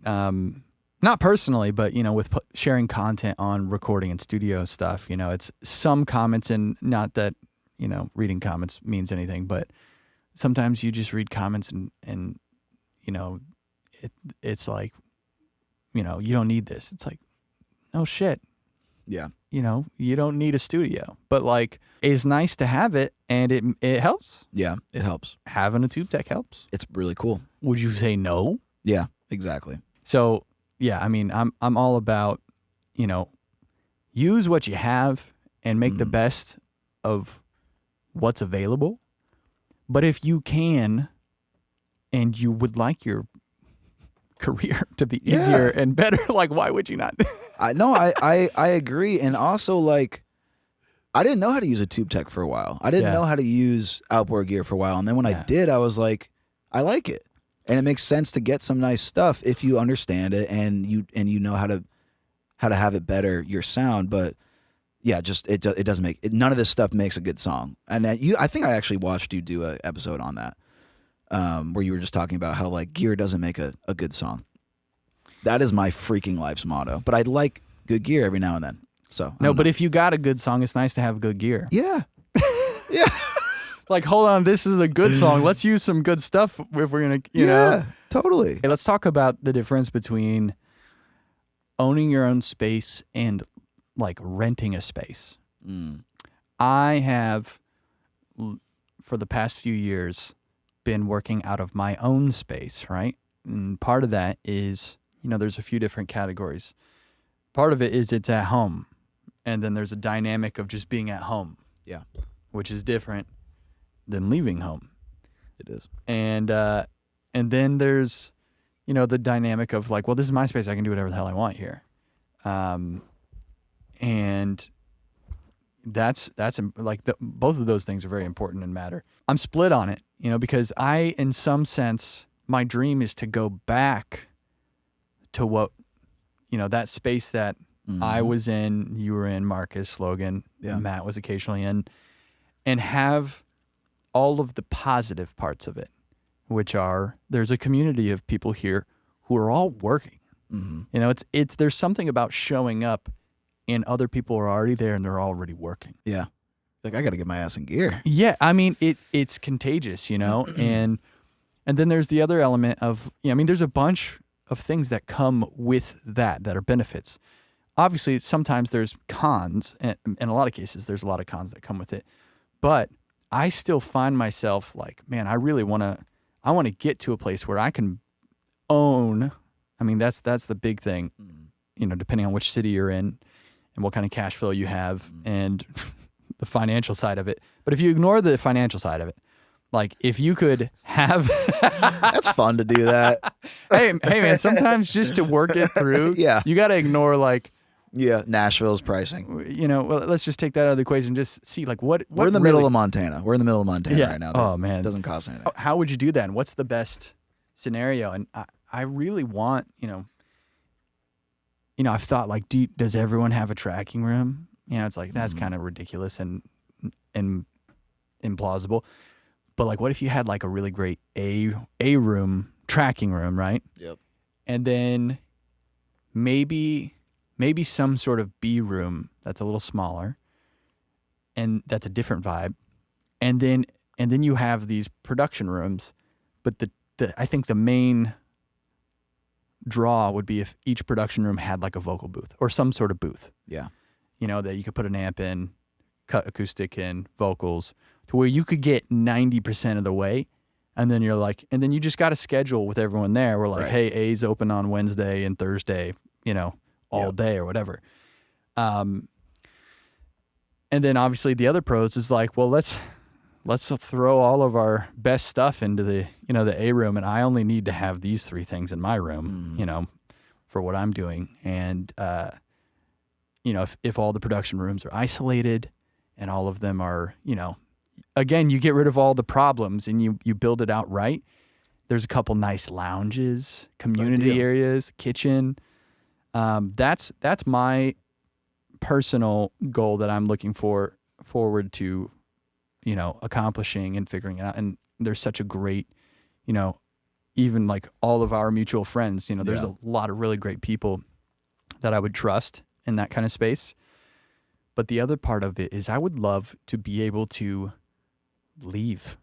Not personally, but, with sharing content on recording and studio stuff. It's some comments, and not that, reading comments means anything, but sometimes you just read comments and it's like, you don't need this. It's like, no shit. Yeah. You don't need a studio, but like, it's nice to have it, and it helps. Yeah, it helps. Having a tube tech helps. It's really cool. Would you say no? Yeah, exactly. So yeah, I mean, I'm all about, use what you have and make the best of what's available. But if you can, and you would like your career to be easier and better, like, why would you not? I agree. And also, like, I didn't know how to use a tube tech for a while. I didn't know how to use outboard gear for a while. And then when I did, I was like, I like it. And it makes sense to get some nice stuff if you understand it and you know how to have it better your sound. But yeah, just it doesn't make it, none of this stuff makes a good song. And I think I actually watched you do an episode on that, where you were just talking about how like gear doesn't make a good song. That is my freaking life's motto. But I like good gear every now and then. So no, but if you got a good song, it's nice to have good gear. Yeah. Yeah. Like, hold on, this is a good song. Let's use some good stuff if we're going to, you know. Totally. Hey, let's talk about the difference between owning your own space and, like, renting a space. I have, for the past few years, been working out of my own space, right? And part of that is, you know, there's a few different categories. Part of it is it's at home. And then there's a dynamic of just being at home. Yeah. Which is different than leaving home. It is. And then there's, you know, the dynamic of like, well, this is my space. I can do whatever the hell I want here. And that's like both of those things are very important and matter. I'm split on it, you know, because in some sense, my dream is to go back to what, you know, that space that I was in, you were in, Marcus, Logan, Matt was occasionally in, and have all of the positive parts of it, which are there's a community of people here who are all working. You know, it's there's something about showing up and other people are already there and they're already working. Yeah. Like, I got to get my ass in gear. Yeah. I mean, it's contagious, you know, and then there's the other element of, I mean, there's a bunch of things that come with that are benefits. Obviously, sometimes there's cons, and in a lot of cases, there's a lot of cons that come with it. But I still find myself like, man, I really want to get to a place where I can own. I mean, that's the big thing, you know, depending on which city you're in and what kind of cash flow you have and the financial side of it. But if you ignore the financial side of it, like if you could have that's fun to do that. hey man, sometimes just to work it through, you got to ignore like Nashville's pricing. You know, well, let's just take that out of the equation and just see like what we're in the really, middle of Montana. We're in the middle of Montana right now. Oh man, it doesn't cost anything. How would you do that? And what's the best scenario? And I really want, you know, I've thought like, does everyone have a tracking room? You know, it's like that's kind of ridiculous and implausible. But like, what if you had like a really great A room, tracking room, right? Yep. And then maybe some sort of B room that's a little smaller, and that's a different vibe. And then you have these production rooms, but I think the main draw would be if each production room had like a vocal booth or some sort of booth. Yeah. You know, that you could put an amp in, cut acoustic in, vocals, to where you could get 90% of the way. And then you're like, and then you just got a schedule with everyone there. We're like, hey, A's open on Wednesday and Thursday, you know, all day or whatever. And then obviously the other pros is like, well, let's throw all of our best stuff into the A room, and I only need to have these three things in my room, you know, for what I'm doing. And you know, if all the production rooms are isolated and all of them are, you know, again, you get rid of all the problems and you build it out right. There's a couple nice lounges, community areas, kitchen. That's my personal goal that I'm looking forward to, you know, accomplishing and figuring it out. And there's such a great, you know, even like all of our mutual friends, you know, there's a lot of really great people that I would trust in that kind of space. But the other part of it is I would love to be able to leave,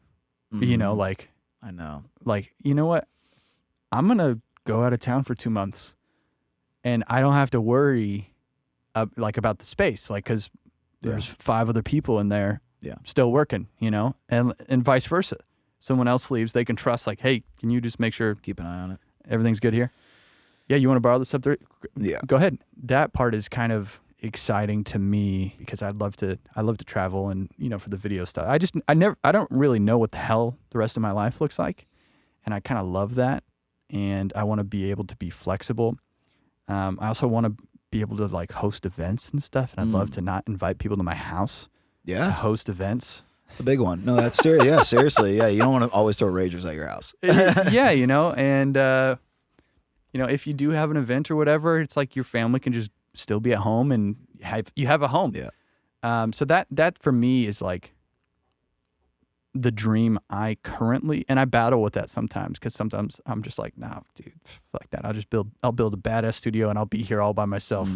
you know, like, I know, like, you know what, I'm going to go out of town for 2 months and I don't have to worry like about the space, like, cause there's 5 other people in there still working, you know, and vice versa. Someone else leaves, they can trust like, hey, can you just make sure, keep an eye on it, everything's good here? Yeah, you want to borrow this up there? Yeah, go ahead. That part is kind of, exciting to me because I love to travel and, for the video stuff. I don't really know what the hell the rest of my life looks like. And I kind of love that. And I want to be able to be flexible. I also want to be able to like host events and stuff. And I'd love to not invite people to my house to host events. It's a big one. No, that's serious. Yeah, seriously. Yeah, you don't want to always throw ragers at your house. Yeah, and if you do have an event or whatever, it's like your family can just still be at home and you have a home. Yeah. So that for me is like the dream I currently, and I battle with that sometimes because sometimes I'm just like, nah, dude, fuck that. I'll build a badass studio and I'll be here all by myself.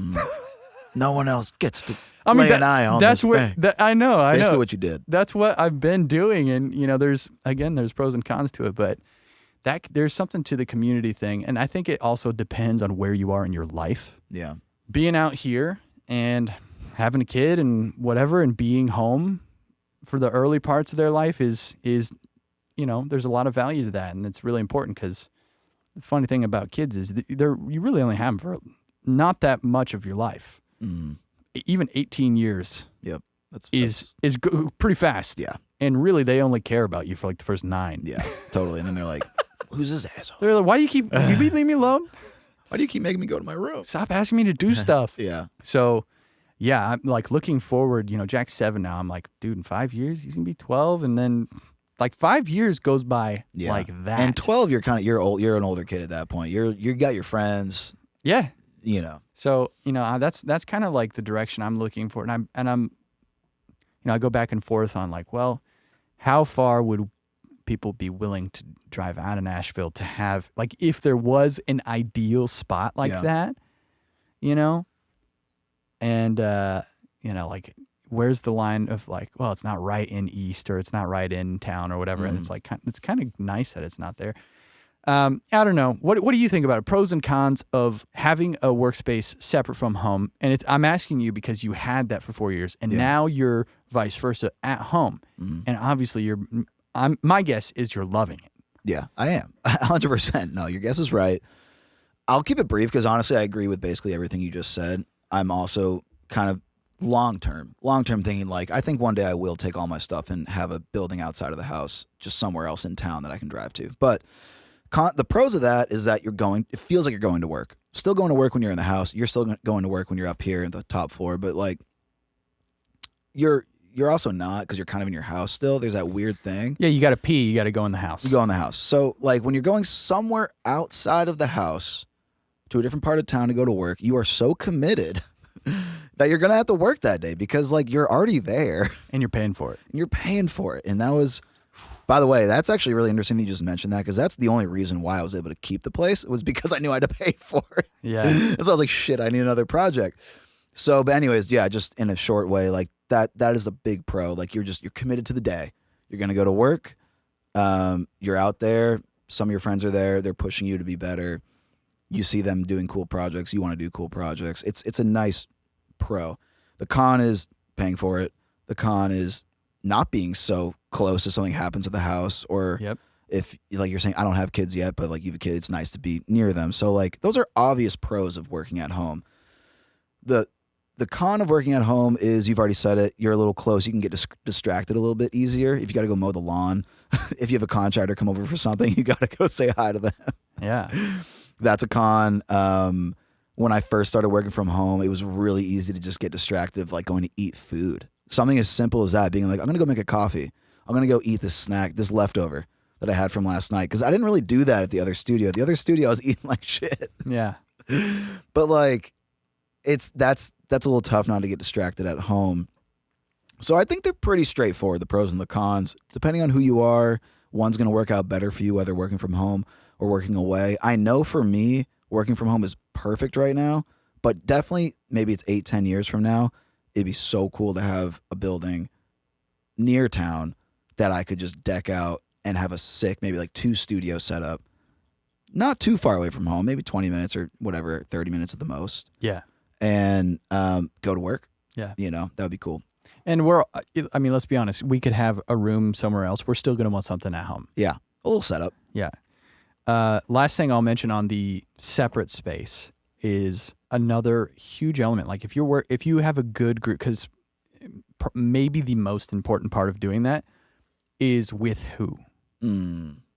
No one else gets to lay an eye on that's this what thing. I know. Basically what you did. That's what I've been doing. And, there's pros and cons to it, but there's something to the community thing. And I think it also depends on where you are in your life. Yeah. Being out here and having a kid and whatever and being home for the early parts of their life is there's a lot of value to that. And it's really important because the funny thing about kids is you really only have them for not that much of your life. Even 18 years is pretty fast. Yeah. And really, they only care about you for like the first 9. Yeah, totally. And then they're like, who's this asshole? They're like, why do you leave me alone? Why do you keep making me go to my room? Stop asking me to do stuff. Yeah. So, yeah, I'm like looking forward. Jack's 7 now. I'm like, dude, in 5 years, he's going to be 12. And then like 5 years goes by like that. And 12, you're an older kid at that point. You got your friends. Yeah. So, that's kind of like the direction I'm looking for. And I'm I go back and forth on like, well, how far would people be willing to drive out of Nashville to have, like, if there was an ideal spot like that, and, like, where's the line of like, well, it's not right in East or it's not right in town or whatever. And it's like, it's kind of nice that it's not there. I don't know. What do you think about it? Pros and cons of having a workspace separate from home? And I'm asking you because you had that for 4 years, and now you're vice versa at home. And obviously, my guess is you're loving it. Yeah, I am 100%. No, your guess is right. I'll keep it brief because honestly, I agree with basically everything you just said. I'm also kind of long term thinking like I think one day I will take all my stuff and have a building outside of the house, just somewhere else in town that I can drive to, but. The pros of that is that it feels like you're going to work. Still going to work when you're in the house. You're still going to work when you're up here at the top floor, but like you're also not because you're kind of in your house still. There's that weird thing. Yeah, you got to pee. You got to go in the house. You go in the house. So like when you're going somewhere outside of the house to a different part of town to go to work, you are so committed that you're going to have to work that day because like you're already there. And you're paying for it. And that was... By the way, that's actually really interesting that you just mentioned that because that's the only reason why I was able to keep the place was because I knew I had to pay for it. Yeah. So I was like, shit, I need another project. So, but anyways, yeah, just in a short way, like that is a big pro. Like you're committed to the day. You're going to go to work. You're out there. Some of your friends are there. They're pushing you to be better. You see them doing cool projects. You want to do cool projects. It's a nice pro. The con is paying for it. The con is not being so close if something happens at the house or if like you're saying, I don't have kids yet, but like you have a kid, it's nice to be near them. So like those are obvious pros of working at home. The con of working at home is you've already said it. You're a little close. You can get distracted a little bit easier. If you got to go mow the lawn, if you have a contractor come over for something, you got to go say hi to them. Yeah. That's a con. When I first started working from home, it was really easy to just get distracted of like going to eat food. Something as simple as that, being like, I'm going to go make a coffee. I'm going to go eat this snack, this leftover that I had from last night. Because I didn't really do that at the other studio. At the other studio, I was eating like shit. Yeah. But like, that's a little tough not to get distracted at home. So I think they're pretty straightforward, the pros and the cons. Depending on who you are, one's going to work out better for you, whether working from home or working away. I know for me, working from home is perfect right now. But definitely, maybe it's 8-10 years from now, it'd be so cool to have a building near town that I could just deck out and have a sick, maybe like 2 studio setup. Not too far away from home, maybe 20 minutes or whatever, 30 minutes at the most. Yeah. And go to work. Yeah. That would be cool. And let's be honest, we could have a room somewhere else. We're still going to want something at home. Yeah. A little setup. Yeah. Last thing I'll mention on the separate space is another huge element. Like if you have a good group, because maybe the most important part of doing that is with who.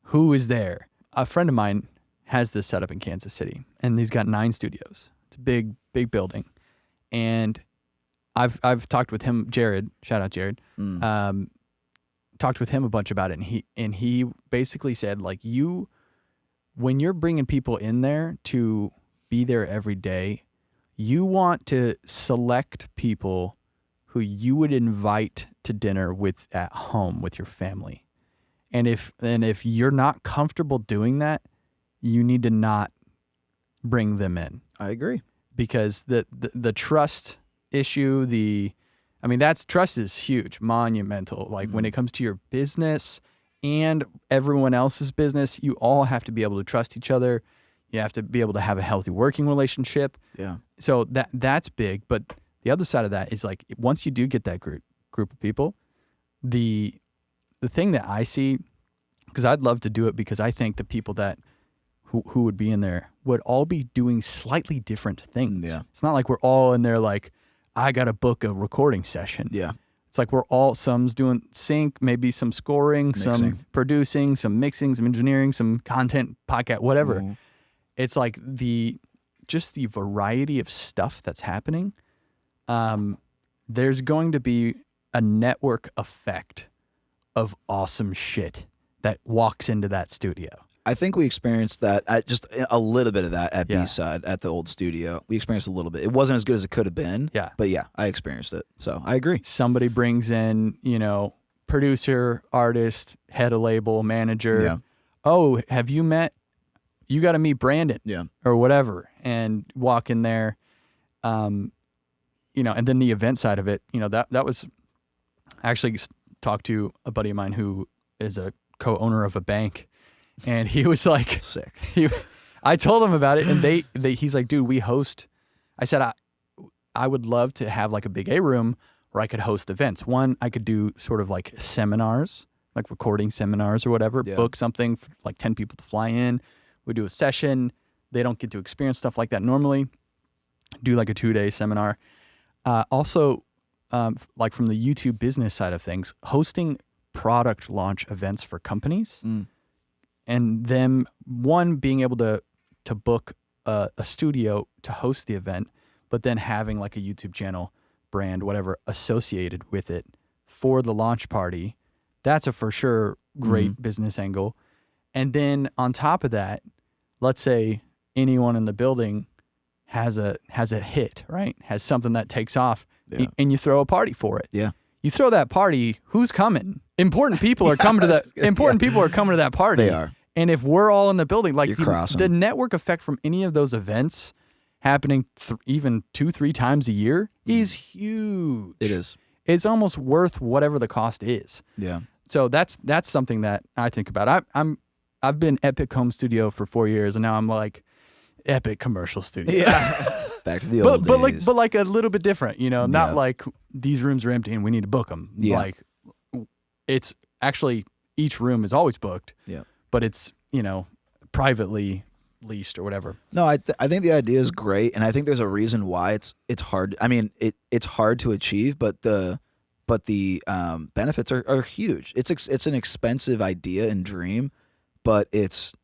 Who is there? A friend of mine has this set up in Kansas City, and he's got 9 studios. It's a big building, and I've talked with him, Jared. Shout out Jared. Talked with him a bunch about it, and he basically said, like, when you're bringing people in there to be there every day, you want to select people who you would invite to dinner with at home with your family. And if you're not comfortable doing that, you need to not bring them in. I agree. Because the trust issue, trust is huge, monumental. Like when it comes to your business and everyone else's business, you all have to be able to trust each other. You have to be able to have a healthy working relationship. Yeah. So that's big. But the other side of that is, like, once you do get that group of people, the thing that I see, because I'd love to do it, because I think the people that who would be in there would all be doing slightly different things. Yeah. It's not like we're all in there like, I got to book a recording session. Yeah. It's like some's doing sync, maybe some scoring, some producing, some mixing, some engineering, some content, podcast, whatever. Mm-hmm. It's like just the variety of stuff that's happening. There's going to be a network effect of awesome shit that walks into that studio. I think we experienced that, just a little bit of that at B-Side, at the old studio. We experienced a little bit. It wasn't as good as it could have been. Yeah. But yeah, I experienced it. So I agree. Somebody brings in, producer, artist, head of label, manager. Yeah. Oh, have you got to meet Brandon. Yeah. Or whatever, and walk in there. And then the event side of it, that was, I actually talked to a buddy of mine who is a co-owner of a bank. And he was like, sick. I told him about it, and he's like, dude, we host. I said, I would love to have like a big A room where I could host events. One, I could do sort of like seminars, like recording seminars or whatever, book something for like 10 people to fly in. We do a session. They don't get to experience stuff like that normally. Do like a 2-day seminar. Also, like from the YouTube business side of things, hosting product launch events for companies. And them, one, being able to book a studio to host the event, but then having like a YouTube channel, brand, whatever, associated with it for the launch party. That's a for sure great business angle. And then on top of that, let's say anyone in the building has a hit, right? Has something that takes off, and you throw a party for it. Yeah. You throw that party, who's coming? Important people are coming to that. Important people are coming to that party. They are. And if we're all in the building, like the network effect from any of those events happening even 2-3 times a year is huge. It is. It's almost worth whatever the cost is. Yeah. So that's something that I think about. I've been Epic Home Studio for 4 years, and now I'm like Epic Commercial Studio. Yeah. Back to the old days. But like a little bit different, not like these rooms are empty and we need to book them. Yeah. Like it's actually each room is always booked. Yeah. But it's, privately leased or whatever. No, I think the idea is great, and I think there's a reason why it's hard. I mean, it's hard to achieve, but the benefits are huge. It's an expensive idea and dream, but it's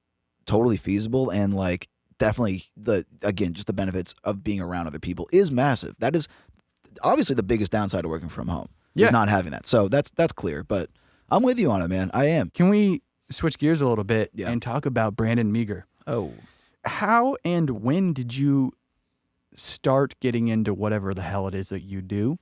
totally feasible, and like definitely just the benefits of being around other people is massive. That is obviously the biggest downside of working from home. Is not having that. So that's clear, but I'm with you on it, man. I am. Can we switch gears a little bit and talk about Brandon Meagher? Oh. How and when did you start getting into whatever the hell it is that you do?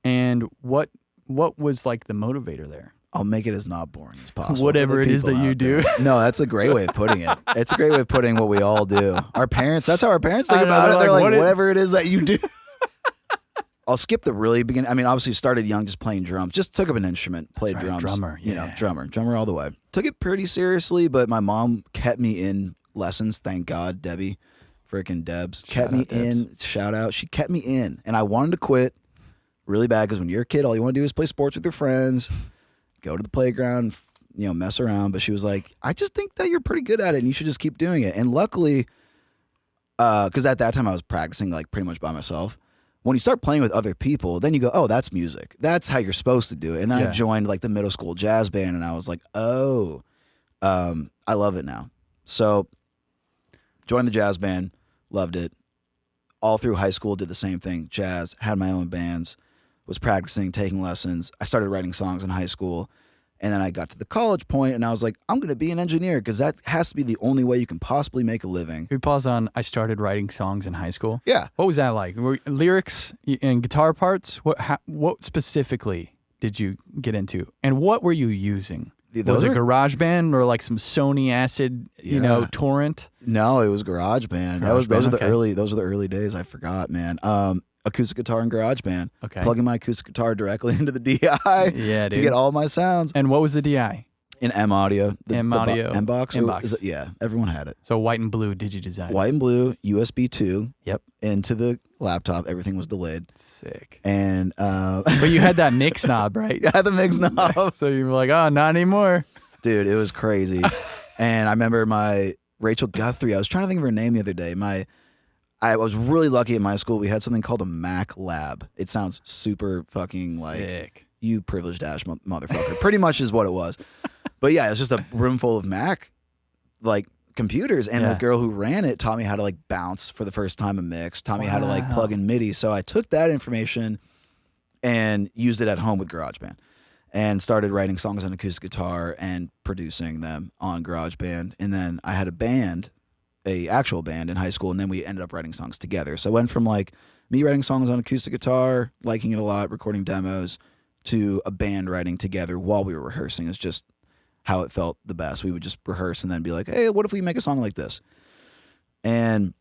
And what was like the motivator there? I'll make it as not boring as possible. Whatever it is that you do. No, that's a great way of putting it. It's a great way of putting what we all do. Our parents, that's how our parents think about it. They're like, whatever it is that you do. I'll skip the really beginning. I mean, obviously started young just playing drums. Just took up an instrument, played drums. Drummer, drummer all the way. Took it pretty seriously, but my mom kept me in lessons. Thank God, Debbie, freaking Debs, kept me in. Shout out. She kept me in, and I wanted to quit really bad because when you're a kid, all you want to do is play sports with your friends, go to the playground, mess around. But she was like, I just think that you're pretty good at it, and you should just keep doing it. And luckily, Because at that time I was practicing like pretty much by myself. When you start playing with other people, then you go, oh, that's music. That's how you're supposed to do it. And then I joined like the middle school jazz band, and I was like, oh, I love it now. So joined the jazz band, loved it. All through high school, did the same thing, jazz, had my own bands, was practicing, taking lessons. I started writing songs in high school. And then I got to the college point, and I was like, I'm going to be an engineer because that has to be the only way you can possibly make a living. Can we pause on, I started writing songs in high school? Yeah. What was that like? Lyrics and guitar parts? What specifically did you get into? And what were you using? Was it GarageBand or like some Sony Acid, torrent? No, it was GarageBand. Those are the early days. I forgot, man. Acoustic guitar and GarageBand. Okay. Plugging my acoustic guitar directly into the DI to get all my sounds. And what was the DI? In M Audio. M-Box. Yeah, everyone had it. So white and blue Digi-Design. White and blue, USB 2. Yep. Into the laptop. Everything was delayed. Sick. And but you had that mix knob, right? I had the mix knob. So you were like, oh, not anymore. Dude, it was crazy. And I remember my Rachel Guthrie, I was trying to think of her name the other day. I was really lucky at my school. We had something called a Mac Lab. It sounds super fucking like sick. You privileged ass motherfucker. Pretty much is what it was. But yeah, it's just a room full of Mac like computers, and the girl who ran it taught me how to like bounce for the first time a mix, taught me how to like plug in MIDI. So I took that information and used it at home with GarageBand and started writing songs on acoustic guitar and producing them on GarageBand. And then I had a actual band in high school, and then we ended up writing songs together. So I went from like me writing songs on acoustic guitar, liking it a lot, recording demos, to a band writing together while we were rehearsing. It's just how it felt the best. We would just rehearse and then be like, hey, what if we make a song like this? And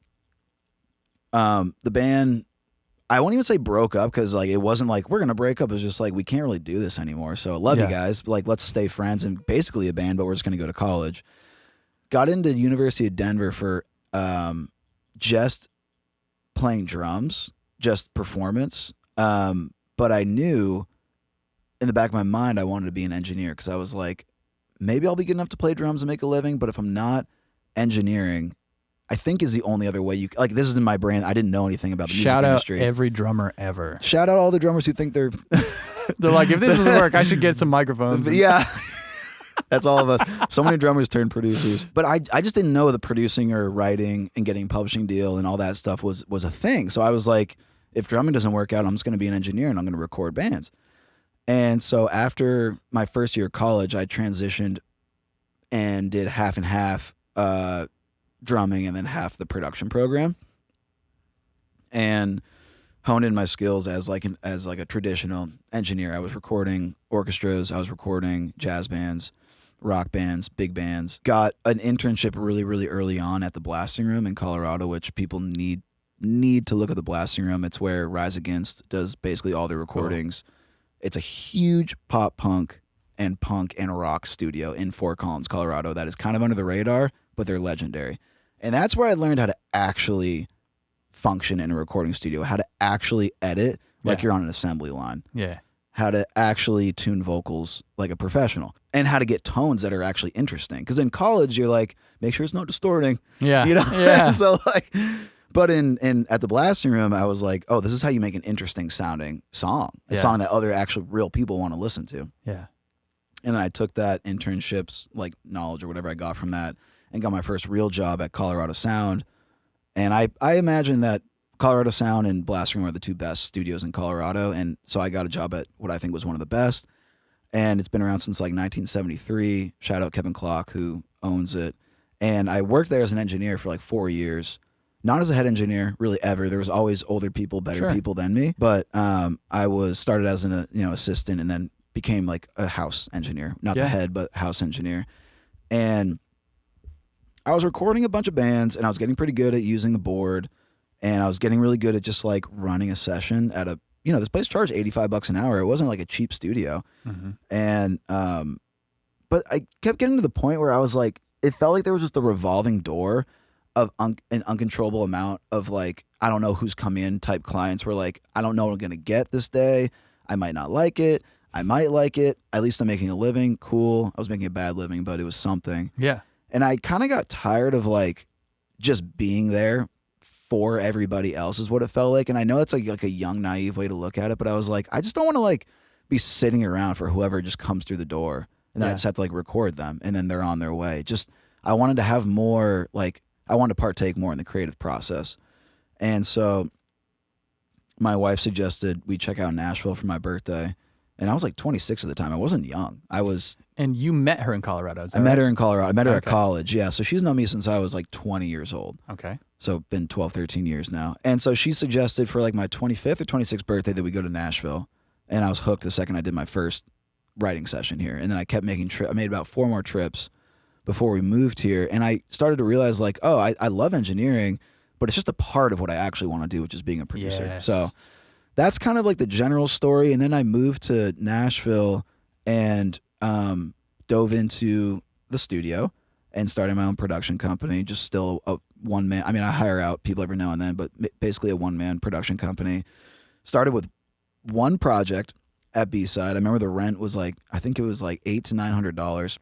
the band, I won't even say broke up, because like it wasn't like we're gonna break up. It was just like we can't really do this anymore. So I love you guys. Like, let's stay friends and basically a band, but we're just gonna go to college. Got into the University of Denver for just playing drums, just performance. But I knew in the back of my mind I wanted to be an engineer, because I was like, maybe I'll be good enough to play drums and make a living, but if I'm not, engineering, I think, is the only other way you like. This is in my brain. I didn't know anything about the music industry. Shout out every drummer ever. Shout out all the drummers who think they're like, if this doesn't work, I should get some microphones. Yeah. That's all of us. So many drummers turned producers. But I just didn't know the producing or writing and getting a publishing deal and all that stuff was a thing. So I was like, if drumming doesn't work out, I'm just going to be an engineer and I'm going to record bands. And so after my first year of college, I transitioned and did half and half drumming and then half the production program, and honed in my skills as like a traditional engineer. I was recording orchestras, I was recording jazz bands, rock bands, big bands. Got an internship really, really early on at the Blasting Room in Colorado, which people need to look at the Blasting Room. It's where Rise Against does basically all their recordings. Cool. It's a huge pop punk and rock studio in Fort Collins, Colorado, that is kind of under the radar, but they're legendary. And that's where I learned how to actually function in a recording studio, how to actually edit like you're on an assembly line. Yeah. How to actually tune vocals like a professional, and how to get tones that are actually interesting. Because in college, you're like, make sure it's not distorting. Yeah. You know? Yeah. So like, but in at the Blasting Room, I was like, oh, this is how you make an interesting sounding song. A song that other actual real people want to listen to. Yeah. And then I took that internship's like knowledge or whatever I got from that and got my first real job at Colorado Sound. And I imagine that Colorado Sound and Blasting Room are the two best studios in Colorado. And so I got a job at what I think was one of the best. And it's been around since like 1973. Shout out Kevin Clock, who owns it. And I worked there as an engineer for like 4 years. Not as a head engineer, really, ever. There was always older people, better people than me. But I was started as an assistant, and then became like a house engineer. Not the head, but house engineer. And I was recording a bunch of bands, and I was getting pretty good at using the board, and I was getting really good at just like running a session at a, this place charged $85 an hour. It wasn't like a cheap studio. Mm-hmm. And but I kept getting to the point where I was like, it felt like there was just a revolving door of an uncontrollable amount of like, I don't know who's come in type clients where like, I don't know what I'm going to get this day. I might not like it. I might like it. At least I'm making a living. Cool. I was making a bad living, but it was something. Yeah. And I kind of got tired of like just being there for everybody else is what it felt like. And I know that's like a young, naive way to look at it, but I was like, I just don't want to like be sitting around for whoever just comes through the door, and then I just have to like record them and then they're on their way. Just, I wanted to have more, like, I wanted to partake more in the creative process. And so my wife suggested we check out Nashville for my birthday. And I was like 26 at the time. I wasn't young. And you met her in Colorado, is that I met right? her in Colorado. I met her at college. Yeah. So she's known me since I was like 20 years old. Okay. So been 12, 13 years now. And so she suggested for like my 25th or 26th birthday that we go to Nashville. And I was hooked the second I did my first writing session here. And then I kept making trips. I made about 4 more trips before we moved here. And I started to realize like, oh, I love engineering, but it's just a part of what I actually want to do, which is being a producer. Yes. So that's kind of like the general story. And then I moved to Nashville and dove into the studio and started my own production company, just still a one-man. I mean, I hire out people every now and then, but basically a one-man production company. Started with one project at B-Side. I remember the rent was like, I think it was like $800 to $900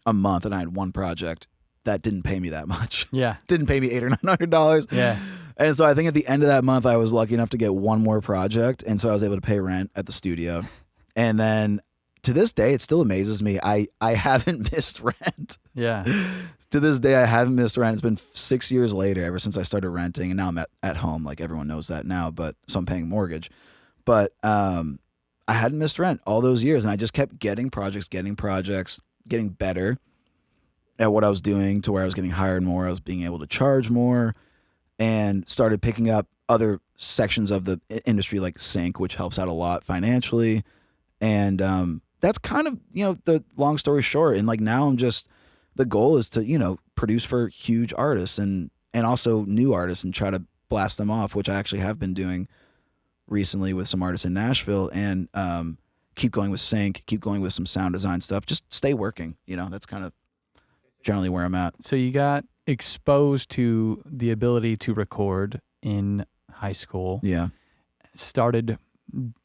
a month, and I had one project that didn't pay me that much. Yeah. Didn't pay me $800 or $900. Yeah. And so I think at the end of that month, I was lucky enough to get one more project. And so I was able to pay rent at the studio. And then to this day, it still amazes me. I haven't missed rent. Yeah. To this day, I haven't missed rent. It's been 6 years later ever since I started renting. And now I'm at home. Like everyone knows that now, but so I'm paying mortgage. But I hadn't missed rent all those years. And I just kept getting projects, getting better at what I was doing to where I was getting hired more. I was being able to charge more. And started picking up other sections of the industry like sync, which helps out a lot financially. And that's kind of, the long story short. And like now the goal is to, produce for huge artists and also new artists and try to blast them off, which I actually have been doing recently with some artists in Nashville, and keep going with sync, keep going with some sound design stuff. Just stay working. That's kind of generally where I'm at. So you got exposed to the ability to record in high school. Yeah. Started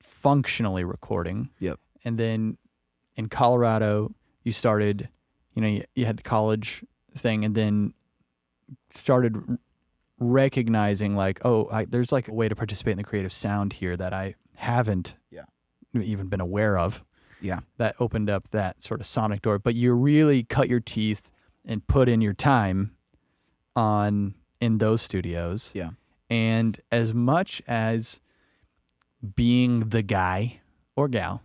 functionally recording. Yep. And then in Colorado, you started, you had the college thing, and then started recognizing like, there's like a way to participate in the creative sound here that I haven't even been aware of. Yeah. That opened up that sort of sonic door. But you really cut your teeth and put in your time in those studios. Yeah. And as much as being the guy or gal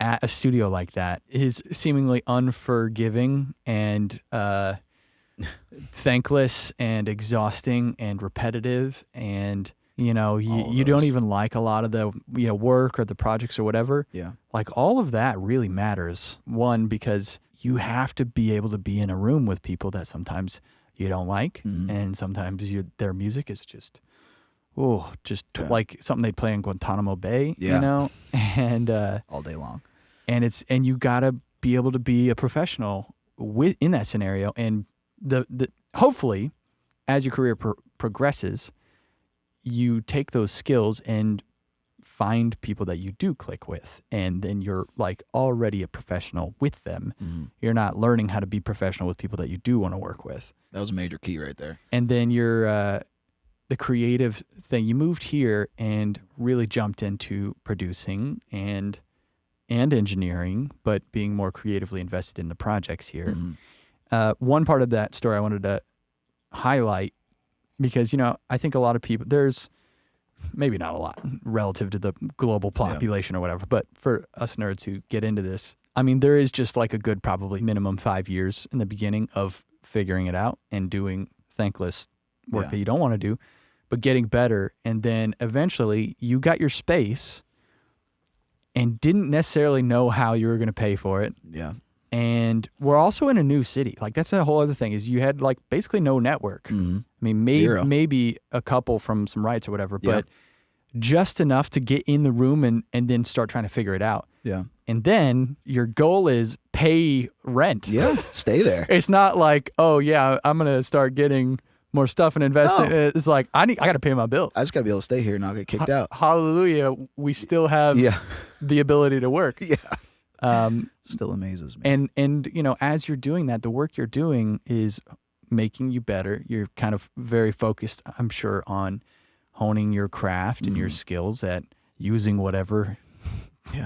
at a studio like that is seemingly unforgiving and thankless and exhausting and repetitive, and you don't even like a lot of the work or the projects or whatever. Yeah. Like all of that really matters. One, because you have to be able to be in a room with people that sometimes you don't like, and sometimes their music is just like something they'd play in Guantanamo Bay, and all day long. And you gotta be able to be a professional in that scenario, and the hopefully as your career progresses, you take those skills and find people that you do click with, and then you're like already a professional with them. You're not learning how to be professional with people that you do want to work with. That was a major key right there. And then you're the creative thing. You moved here and really jumped into producing and engineering, but being more creatively invested in the projects here. One part of that story I wanted to highlight, because I think a lot of people, there's maybe not a lot relative to the global population or whatever, but for us nerds who get into this, I mean, there is just like a good probably minimum 5 years in the beginning of figuring it out and doing thankless work that you don't want to do, but getting better. And then eventually you got your space and didn't necessarily know how you were going to pay for it. Yeah. And we're also in a new city. Like that's a whole other thing, is you had like basically no network. I mean, maybe a couple from some rights or whatever, but just enough to get in the room and then start trying to figure it out. Yeah. And then your goal is pay rent. Yeah. Stay there. It's not like, oh yeah, I'm going to start getting more stuff and invest. It's like, I got to pay my bills. I just got to be able to stay here and not get kicked out. Hallelujah. We still have the ability to work. Yeah. Still amazes me. And as you're doing that, the work you're doing is making you better. You're kind of very focused, I'm sure, on honing your craft and your skills at using whatever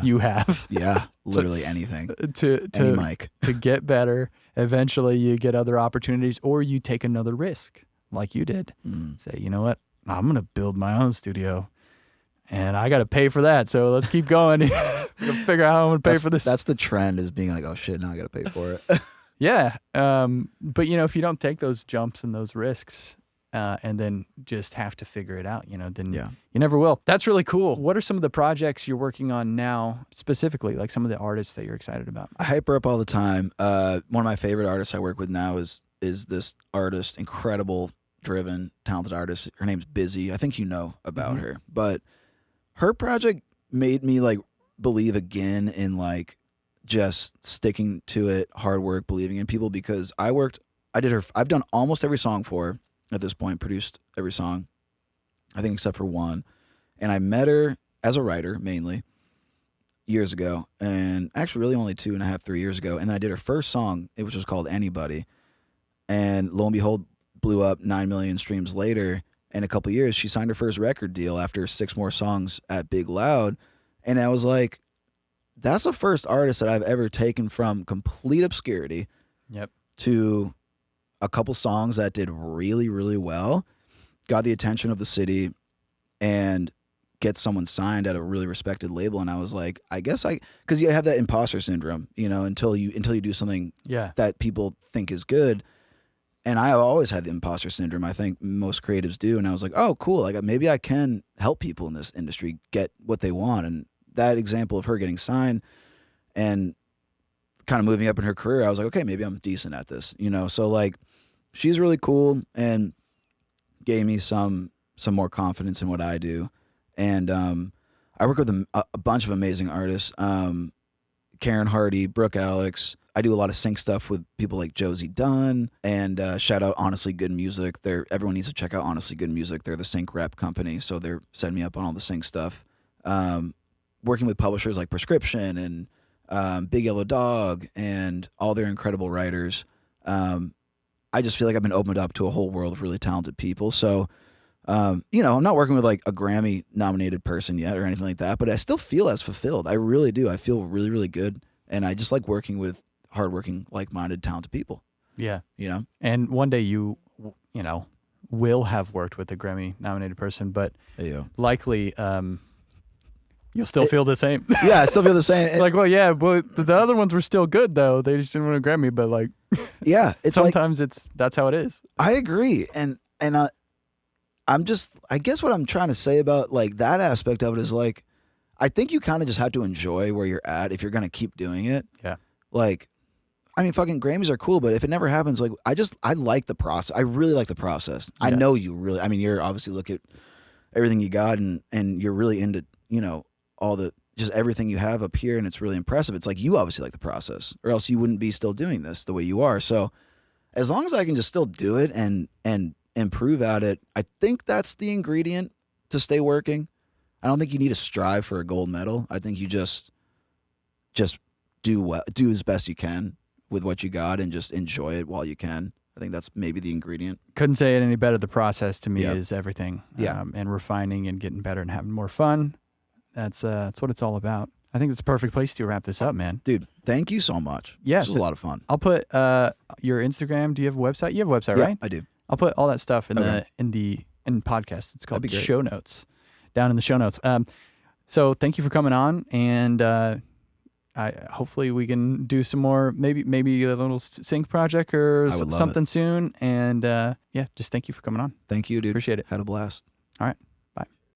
you have. Yeah, literally anything. Any To mic. to get better. Eventually you get other opportunities, or you take another risk like you did. Say, you know what? I'm going to build my own studio and I got to pay for that. So let's keep going. Figure out how I'm going to pay for this. That's the trend, is being like, oh shit, now I got to pay for it. Yeah. But if you don't take those jumps and those risks, and then just have to figure it out, then you never will. That's really cool. What are some of the projects you're working on now, specifically, like some of the artists that you're excited about? I hype her up all the time. One of my favorite artists I work with now is this artist, incredible, driven, talented artist. Her name's Busy. I think you know about her. But her project made me like believe again in like just sticking to it, hard work, believing in people, because I've done almost every song for her at this point, produced every song, I think except for one. And I met her as a writer mainly years ago, and actually really only 2.5, 3 years ago. And then I did her first song, which was called Anybody. And lo and behold, blew up 9 million streams later. In a couple of years, she signed her first record deal after 6 more songs at Big Loud. And I was like, that's the first artist that I've ever taken from complete obscurity to a couple songs that did really, really well, got the attention of the city, and get someone signed at a really respected label. And I was like, I guess because you have that imposter syndrome, until you do something that people think is good. And I always had the imposter syndrome. I think most creatives do. And I was like, oh, cool. Like maybe I can help people in this industry get what they want. And that example of her getting signed and kind of moving up in her career, I was like, okay, maybe I'm decent at this, So like, she's really cool and gave me some more confidence in what I do. And I work with a bunch of amazing artists. Karen Hardy, Brooke Alex. I do a lot of sync stuff with people like Josie Dunn, and shout out Honestly Good Music. Everyone needs to check out Honestly Good Music. They're the sync rep company, so they're setting me up on all the sync stuff. Working with publishers like Prescription and Big Yellow Dog and all their incredible writers. I just feel like I've been opened up to a whole world of really talented people. So, I'm not working with like a Grammy nominated person yet or anything like that, but I still feel as fulfilled. I really do. I feel really, really good. And I just like working with hardworking, like-minded, talented people. Yeah. And one day you will have worked with a Grammy nominated person, but likely, you'll still feel the same. Yeah, I still feel the same. Like, well, yeah, but the other ones were still good though. They just didn't win a Grammy, but like, yeah, it's sometimes that's how it is. I agree, and I'm just, I guess what I'm trying to say about like that aspect of it is like, I think you kind of just have to enjoy where you're at if you're gonna keep doing it. Yeah, like, I mean, fucking Grammys are cool, but if it never happens, like, I like the process. I really like the process. Yeah. I know you really. I mean, you're obviously look at everything you got, and you're really into all the, just everything you have up here, and it's really impressive. It's like you obviously like the process, or else you wouldn't be still doing this the way you are. So as long as I can just still do it and improve at it, I think that's the ingredient to stay working. I don't think you need to strive for a gold medal. I think you just do as best you can with what you got and just enjoy it while you can. I think that's maybe the ingredient. Couldn't say it any better. The process to me Yep. is everything. Yeah. And refining and getting better and having more fun. That's what it's all about. I think it's a perfect place to wrap this up, man. Dude, thank you so much. Yeah. This was a lot of fun. I'll put your Instagram. Do you have a website? You have a website, Yeah, right? I do. I'll put all that stuff in Okay. the podcast. It's called That'd be great. Show Notes, down in the show notes. So thank you for coming on, and hopefully we can do some more, maybe a little sync project or I would love something soon. And just thank you for coming on. Thank you, dude. Appreciate it. Had a blast. All right.